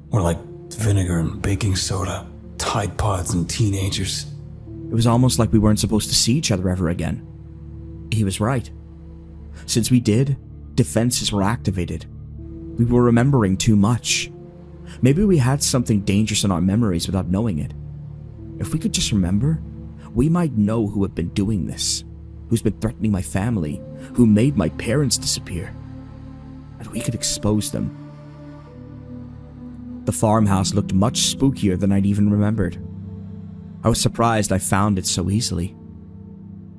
We're like vinegar and baking soda, Tide Pods and teenagers. It was almost like we weren't supposed to see each other ever again. He was right. Since we did, defenses were activated. We were remembering too much. Maybe we had something dangerous in our memories without knowing it. If we could just remember, we might know who had been doing this, who's been threatening my family, who made my parents disappear. And we could expose them. The farmhouse looked much spookier than I'd even remembered. I was surprised I found it so easily.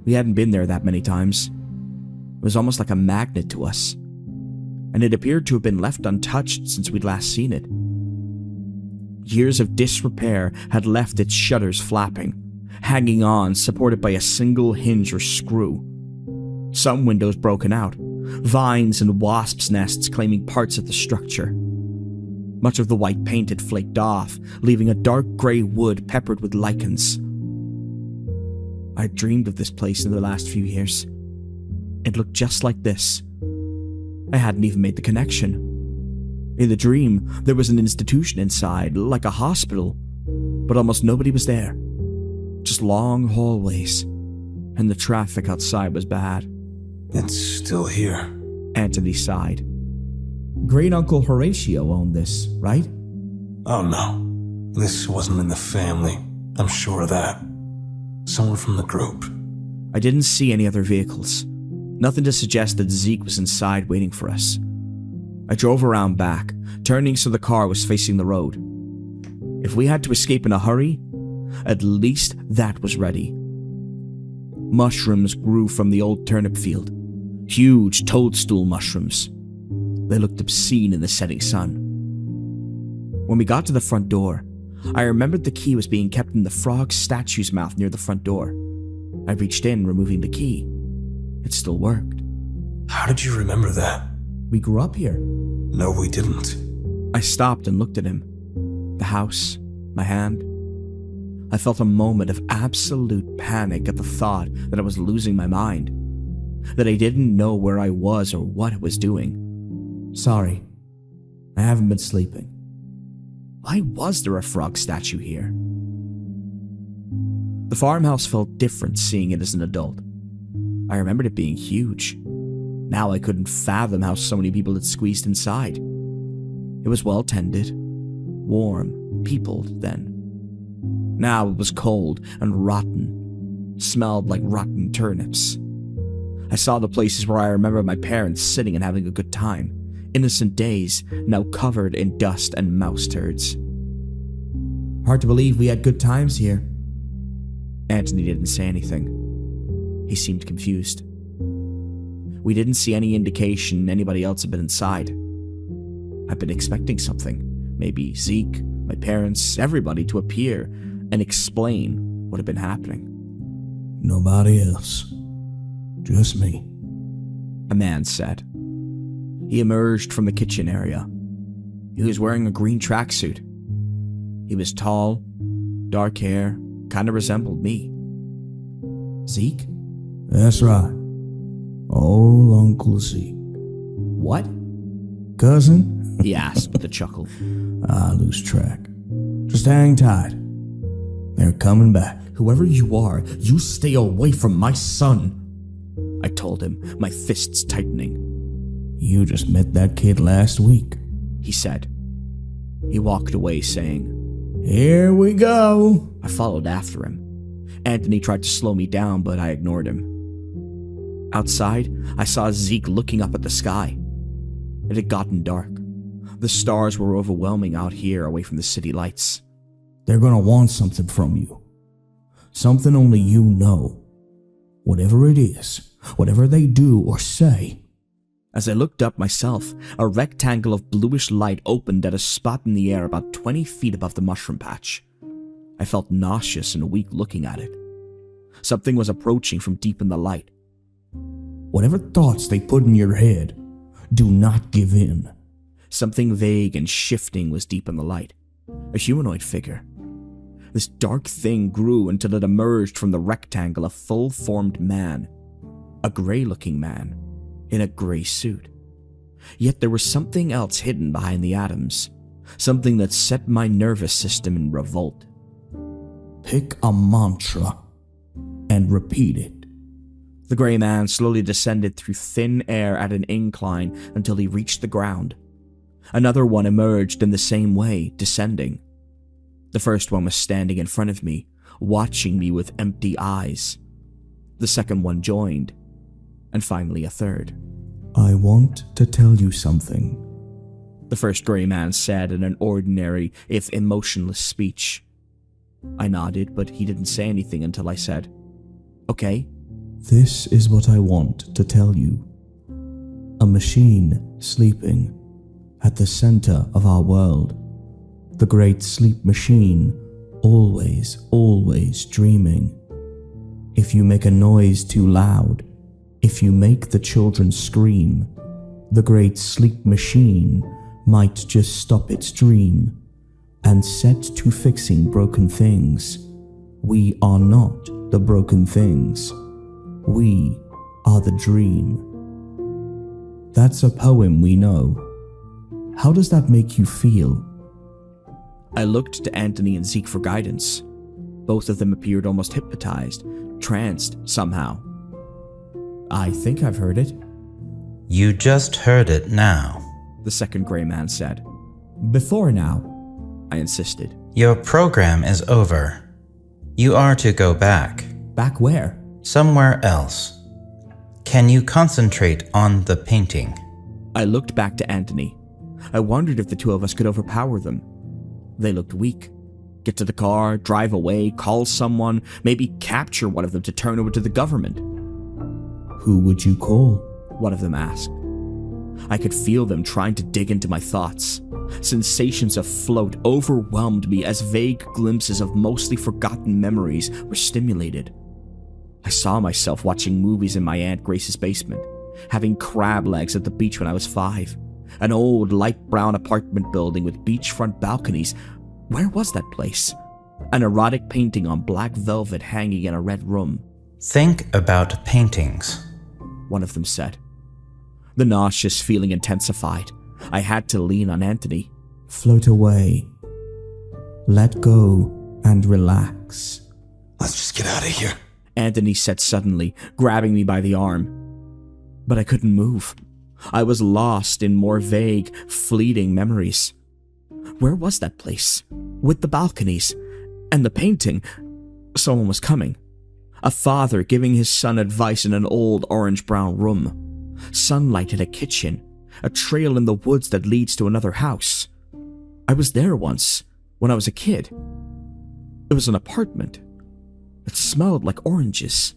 We hadn't been there that many times. It was almost like a magnet to us, and it appeared to have been left untouched since we'd last seen it. Years of disrepair had left its shutters flapping, hanging on, supported by a single hinge or screw. Some windows broken out, vines and wasps' nests claiming parts of the structure. Much of the white paint had flaked off, leaving a dark grey wood peppered with lichens. I dreamed of this place in the last few years. It looked just like this. I hadn't even made the connection. In the dream, there was an institution inside, like a hospital, but almost nobody was there. Just long hallways, and the traffic outside was bad. It's still here. Anthony sighed. Great Uncle Horatio owned this, right? Oh no, this wasn't in the family. I'm sure of that. Someone from the group. I didn't see any other vehicles. Nothing to suggest that Zeke was inside waiting for us. I drove around back, turning so the car was facing the road. If we had to escape in a hurry, at least that was ready. Mushrooms grew from the old turnip field. Huge toadstool mushrooms. They looked obscene in the setting sun. When we got to the front door, I remembered the key was being kept in the frog statue's mouth near the front door. I reached in, removing the key. It still worked. How did you remember that? We grew up here. No, we didn't. I stopped and looked at him. The house, my hand. I felt a moment of absolute panic at the thought that I was losing my mind, that I didn't know where I was or what I was doing. Sorry, I haven't been sleeping. Why was there a frog statue here? The farmhouse felt different seeing it as an adult. I remembered it being huge. Now I couldn't fathom how so many people had squeezed inside. It was well tended, warm, peopled then. Now it was cold and rotten, smelled like rotten turnips. I saw the places where I remember my parents sitting and having a good time. Innocent days, now covered in dust and mouse turds. Hard to believe we had good times here. Anthony didn't say anything. He seemed confused. We didn't see any indication anybody else had been inside. I'd been expecting something. Maybe Zeke, my parents, everybody to appear and explain what had been happening. Nobody else. Just me. A man said. He emerged from the kitchen area. He was wearing a green tracksuit. He was tall, dark hair, kind of resembled me. Zeke? That's right. Old Uncle Zeke. What? Cousin? He asked with a chuckle. I lose track. Just hang tight. They're coming back. Whoever you are, you stay away from my son, I told him, my fists tightening. You just met that kid last week, he said. He walked away saying, Here we go. I followed after him. Anthony tried to slow me down, but I ignored him. Outside, I saw Zeke looking up at the sky. It had gotten dark. The stars were overwhelming out here away from the city lights. They're gonna want something from you. Something only you know. Whatever it is, whatever they do or say. As I looked up myself, a rectangle of bluish light opened at a spot in the air about 20 feet above the mushroom patch. I felt nauseous and weak looking at it. Something was approaching from deep in the light. Whatever thoughts they put in your head, do not give in. Something vague and shifting was deep in the light. A humanoid figure. This dark thing grew until it emerged from the rectangle, a full-formed man. A gray-looking man, in a gray suit. Yet there was something else hidden behind the atoms. Something that set my nervous system in revolt. Pick a mantra and repeat it. The gray man slowly descended through thin air at an incline until he reached the ground. Another one emerged in the same way, descending. The first one was standing in front of me, watching me with empty eyes. The second one joined, and finally a third. I want to tell you something, the first gray man said in an ordinary, if emotionless speech. I nodded, but he didn't say anything until I said, Okay. This is what I want to tell you. A machine sleeping at the center of our world. The great sleep machine, always, always dreaming. If you make a noise too loud, if you make the children scream, the great sleep machine might just stop its dream and set to fixing broken things. We are not the broken things. We are the dream. That's a poem we know. How does that make you feel? I looked to Anthony and Zeke for guidance. Both of them appeared almost hypnotized, tranced somehow. I think I've heard it. You just heard it now, the second gray man said. Before now, I insisted. Your program is over. You are to go back. Back where? Somewhere else. Can you concentrate on the painting? I looked back to Anthony. I wondered if the two of us could overpower them. They looked weak. Get to the car, drive away, call someone, maybe capture one of them to turn over to the government. Who would you call? One of them asked. I could feel them trying to dig into my thoughts. Sensations afloat overwhelmed me as vague glimpses of mostly forgotten memories were stimulated. I saw myself watching movies in my Aunt Grace's basement, having crab legs at the beach when I was 5, an old light brown apartment building with beachfront balconies. Where was that place? An erotic painting on black velvet hanging in a red room. Think about paintings, one of them said. The nauseous feeling intensified. I had to lean on Anthony. Float away. Let go and relax. Let's just get out of here, Anthony said suddenly, grabbing me by the arm. But I couldn't move. I was lost in more vague, fleeting memories. Where was that place? With the balconies and the painting. Someone was coming. A father giving his son advice in an old orange-brown room. Sunlight in a kitchen. A trail in the woods that leads to another house. I was there once, when I was a kid. It was an apartment. It smelled like oranges.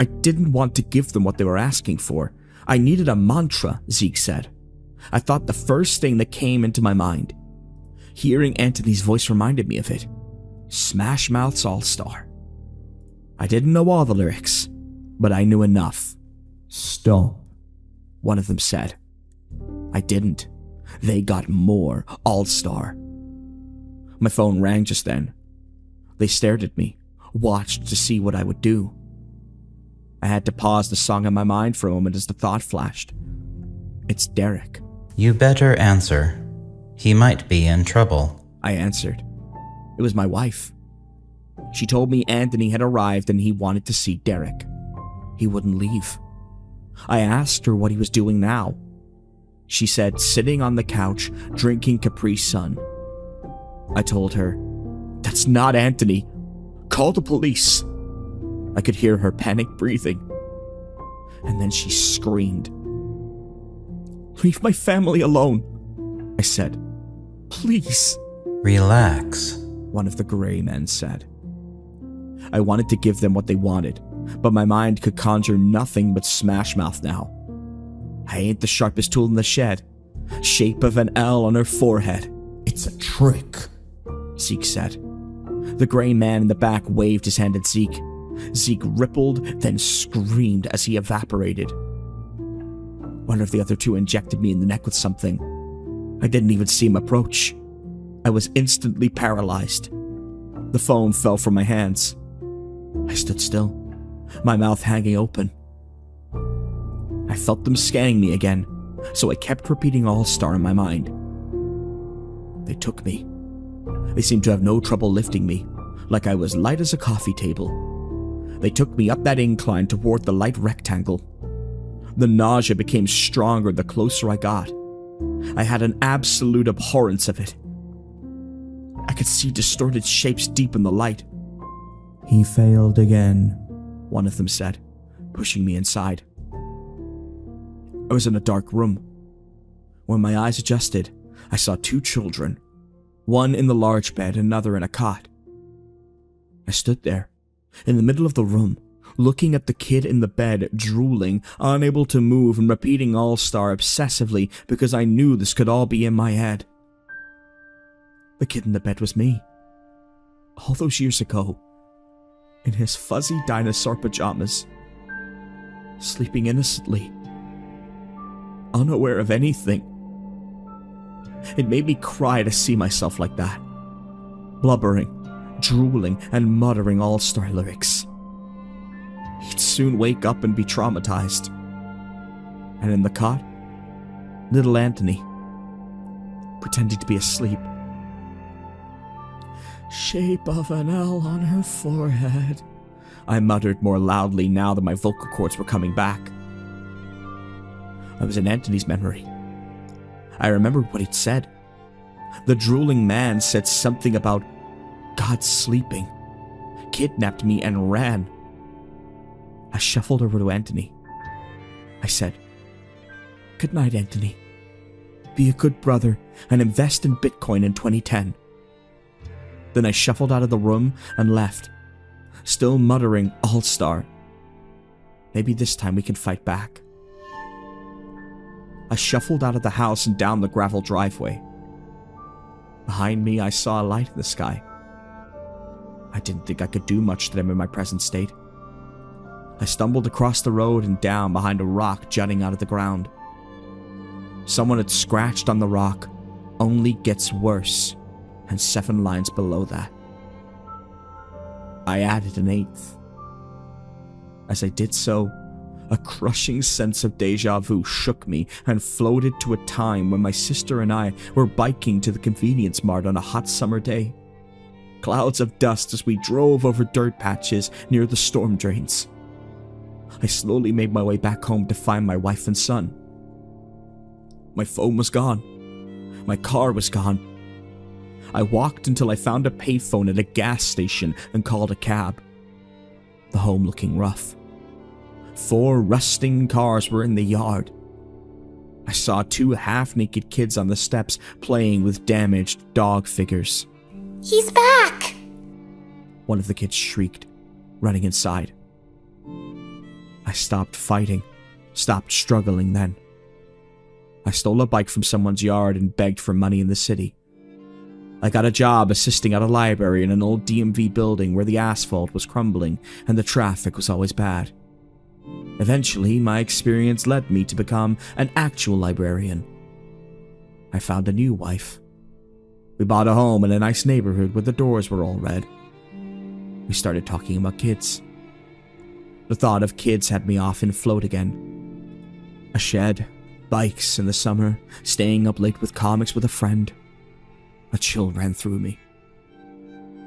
I didn't want to give them what they were asking for. I needed a mantra, Zeke said. I thought the first thing that came into my mind. Hearing Anthony's voice reminded me of it. Smash Mouth's All-Star. I didn't know all the lyrics, but I knew enough. Stop, one of them said. I didn't. They got more All-Star. My phone rang just then. They stared at me, watched to see what I would do. I had to pause the song in my mind for a moment as the thought flashed. It's Derek. You better answer. He might be in trouble. I answered. It was my wife. She told me Anthony had arrived and he wanted to see Derek. He wouldn't leave. I asked her what he was doing now. She said sitting on the couch, drinking Capri Sun. I told her, "That's not Anthony. Call the police." I could hear her panic breathing. And then she screamed. "Leave my family alone," I said. "Please." Relax, one of the gray men said. I wanted to give them what they wanted, but my mind could conjure nothing but Smash Mouth now. I ain't the sharpest tool in the shed. Shape of an L on her forehead. It's a trick, Zeke said. The gray man in the back waved his hand at Zeke. Zeke rippled, then screamed as he evaporated. One of the other two injected me in the neck with something. I didn't even see him approach. I was instantly paralyzed. The phone fell from my hands. I stood still, my mouth hanging open. I felt them scanning me again, so I kept repeating All-Star in my mind. They took me. They seemed to have no trouble lifting me, like I was light as a coffee table. They took me up that incline toward the light rectangle. The nausea became stronger the closer I got. I had an absolute abhorrence of it. I could see distorted shapes deep in the light. "He failed again," one of them said, pushing me inside. I was in a dark room. When my eyes adjusted, I saw two children, one in the large bed, another in a cot. I stood there, in the middle of the room, looking at the kid in the bed, drooling, unable to move and repeating All-Star obsessively because I knew this could all be in my head. The kid in the bed was me. All those years ago, in his fuzzy dinosaur pajamas, sleeping innocently, unaware of anything. It made me cry to see myself like that, blubbering, drooling, and muttering All-Star lyrics. He'd soon wake up and be traumatized. And in the cot, little Anthony, pretending to be asleep. "Shape of an L on her forehead," I muttered more loudly now that my vocal cords were coming back. I was in Anthony's memory. I remembered what he'd said. The drooling man said something about God sleeping, kidnapped me and ran. I shuffled over to Anthony. I said, "Good night, Anthony. Be a good brother and invest in Bitcoin in 2010. Then I shuffled out of the room and left, still muttering All-Star. Maybe this time we can fight back. I shuffled out of the house and down the gravel driveway. Behind me, I saw a light in the sky. I didn't think I could do much to them in my present state. I stumbled across the road and down behind a rock jutting out of the ground. Someone had scratched on the rock, "Only gets worse," and 7 lines below that. I added an 8th. As I did so, a crushing sense of deja vu shook me and floated to a time when my sister and I were biking to the convenience mart on a hot summer day. Clouds of dust as we drove over dirt patches near the storm drains. I slowly made my way back home to find my wife and son. My phone was gone. My car was gone. I walked until I found a payphone at a gas station and called a cab. the home looking rough. 4 rusting cars were in the yard. I saw 2 half-naked kids on the steps playing with damaged dog figures. He's back! One of the kids shrieked, running inside. I stopped fighting, stopped struggling then. I stole a bike from someone's yard and begged for money in the city. I got a job assisting at a library in an old DMV building where the asphalt was crumbling and the traffic was always bad. Eventually, my experience led me to become an actual librarian. I found a new wife. We bought a home in a nice neighborhood where the doors were all red. We started talking about kids. The thought of kids had me off in float again. A shed, bikes in the summer, staying up late with comics with a friend. A chill ran through me.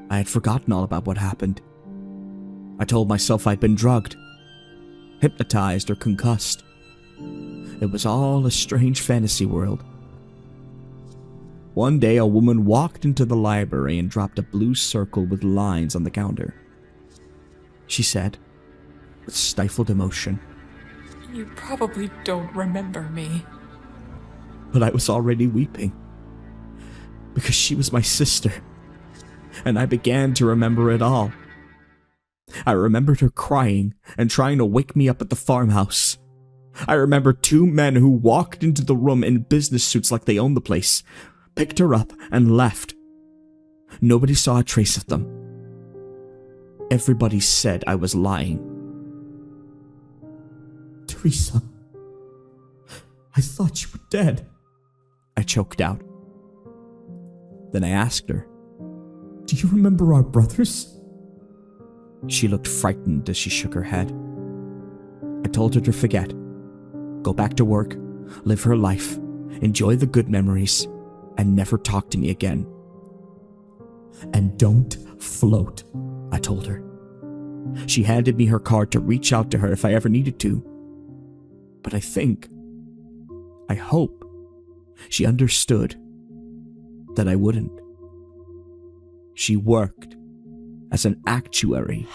I had forgotten all about what happened. I told myself I'd been drugged, hypnotized, or concussed. It was all a strange fantasy world. One day, a woman walked into the library and dropped a blue circle with lines on the counter. She said, with stifled emotion, You probably don't remember me. but I was already weeping. Because she was my sister, and I began to remember it all. I remembered her crying and trying to wake me up at the farmhouse. I remembered 2 men who walked into the room in business suits like they owned the place, picked her up, and left. Nobody saw a trace of them. Everybody said I was lying. Teresa, I thought you were dead, I choked out. Then I asked her, Do you remember our brothers? She looked frightened as she shook her head. I told her to forget, go back to work, live her life, enjoy the good memories, and never talk to me again. And don't float, I told her. She handed me her card to reach out to her if I ever needed to. But I hope, she understood that I wouldn't. She worked as an actuary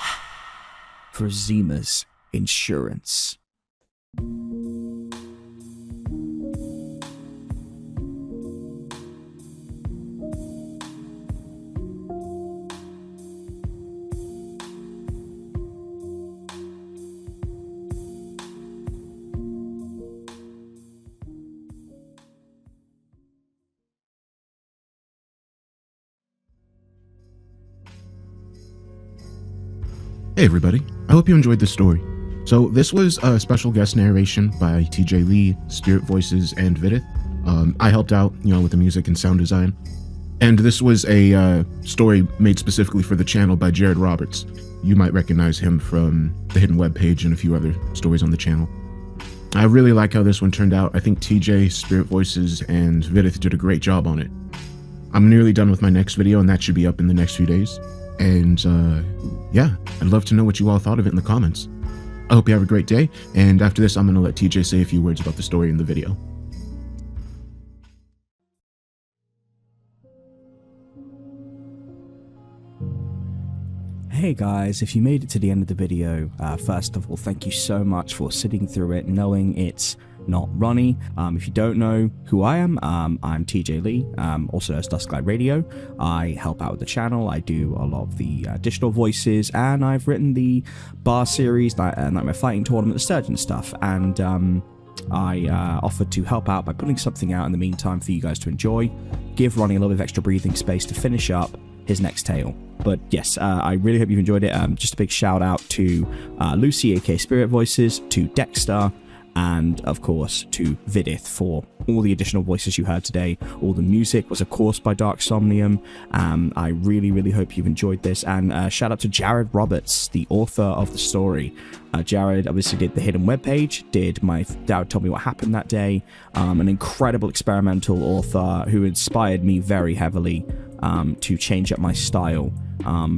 for Zima's insurance. Hey everybody, I hope you enjoyed this story. So this was a special guest narration by TJ Lee, Spirit Voices, and Vidith. I helped out, with the music and sound design. And this was a story made specifically for the channel by Jared Roberts. You might recognize him from the Hidden Web page and a few other stories on the channel. I really like how this one turned out. I think TJ, Spirit Voices, and Vidith did a great job on it. I'm nearly done with my next video, and that should be up in the next few days. And yeah, I'd love to know what you all thought of it in the comments. I hope you have a great day, and after this I'm going to let TJ say a few words about the story in the video. Hey guys, if you made it to the end of the video, first of all, thank you so much for sitting through it, knowing it's not Ronnie. If you don't know who I am, I'm TJ Lee, also known as Dusklight Radio. I help out with the channel. I do a lot of the additional voices, and I've written the bar series, Nightmare Fighting Tournament, the Sturgeon stuff, and I offered to help out by putting something out in the meantime for you guys to enjoy, give Ronnie a little bit of extra breathing space to finish up his next tale. But yes, I really hope you've enjoyed it. Just a big shout out to Lucy, aka Spirit Voices, to Dexter, and of course to Vidith for all the additional voices you heard today. All the music was of course by Dark Somnium. I really hope you've enjoyed this, and shout out to Jared Roberts, the author of the story. Jared obviously did the Hidden Web page, did My Dad Told Me What Happened That Day, an incredible experimental author who inspired me very heavily to change up my style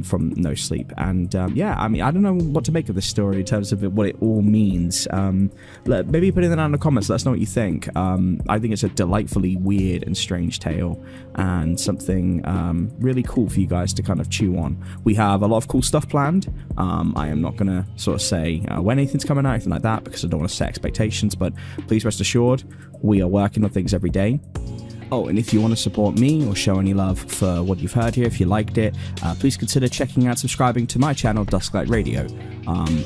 from No Sleep. And yeah, I mean, I don't know what to make of this story in terms of what it all means. Maybe put it down in the comments, let us know what you think. I think it's a delightfully weird and strange tale, and something really cool for you guys to kind of chew on. We have a lot of cool stuff planned. I am not gonna sort of say when anything's coming out, anything like that, because I don't want to set expectations, but please rest assured, we are working on things every day. Oh, and if you want to support me or show any love for what you've heard here, if you liked it, please consider checking out subscribing to my channel, Dusklight Radio.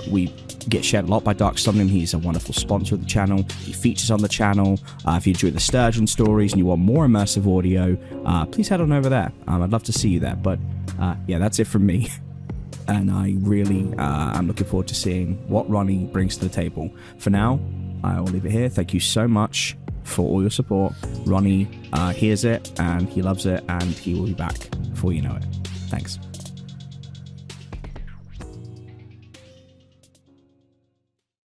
We get shared a lot by Dark Somnium. He's a wonderful sponsor of the channel. He features on the channel. If you enjoy the Sturgeon stories and you want more immersive audio, please head on over there. I'd love to see you there. But yeah, that's it from me. And I really am looking forward to seeing what Ronnie brings to the table. For now, I will leave it here. Thank you so much for all your support. Ronnie hears it and he loves it, and he will be back before you know it. Thanks.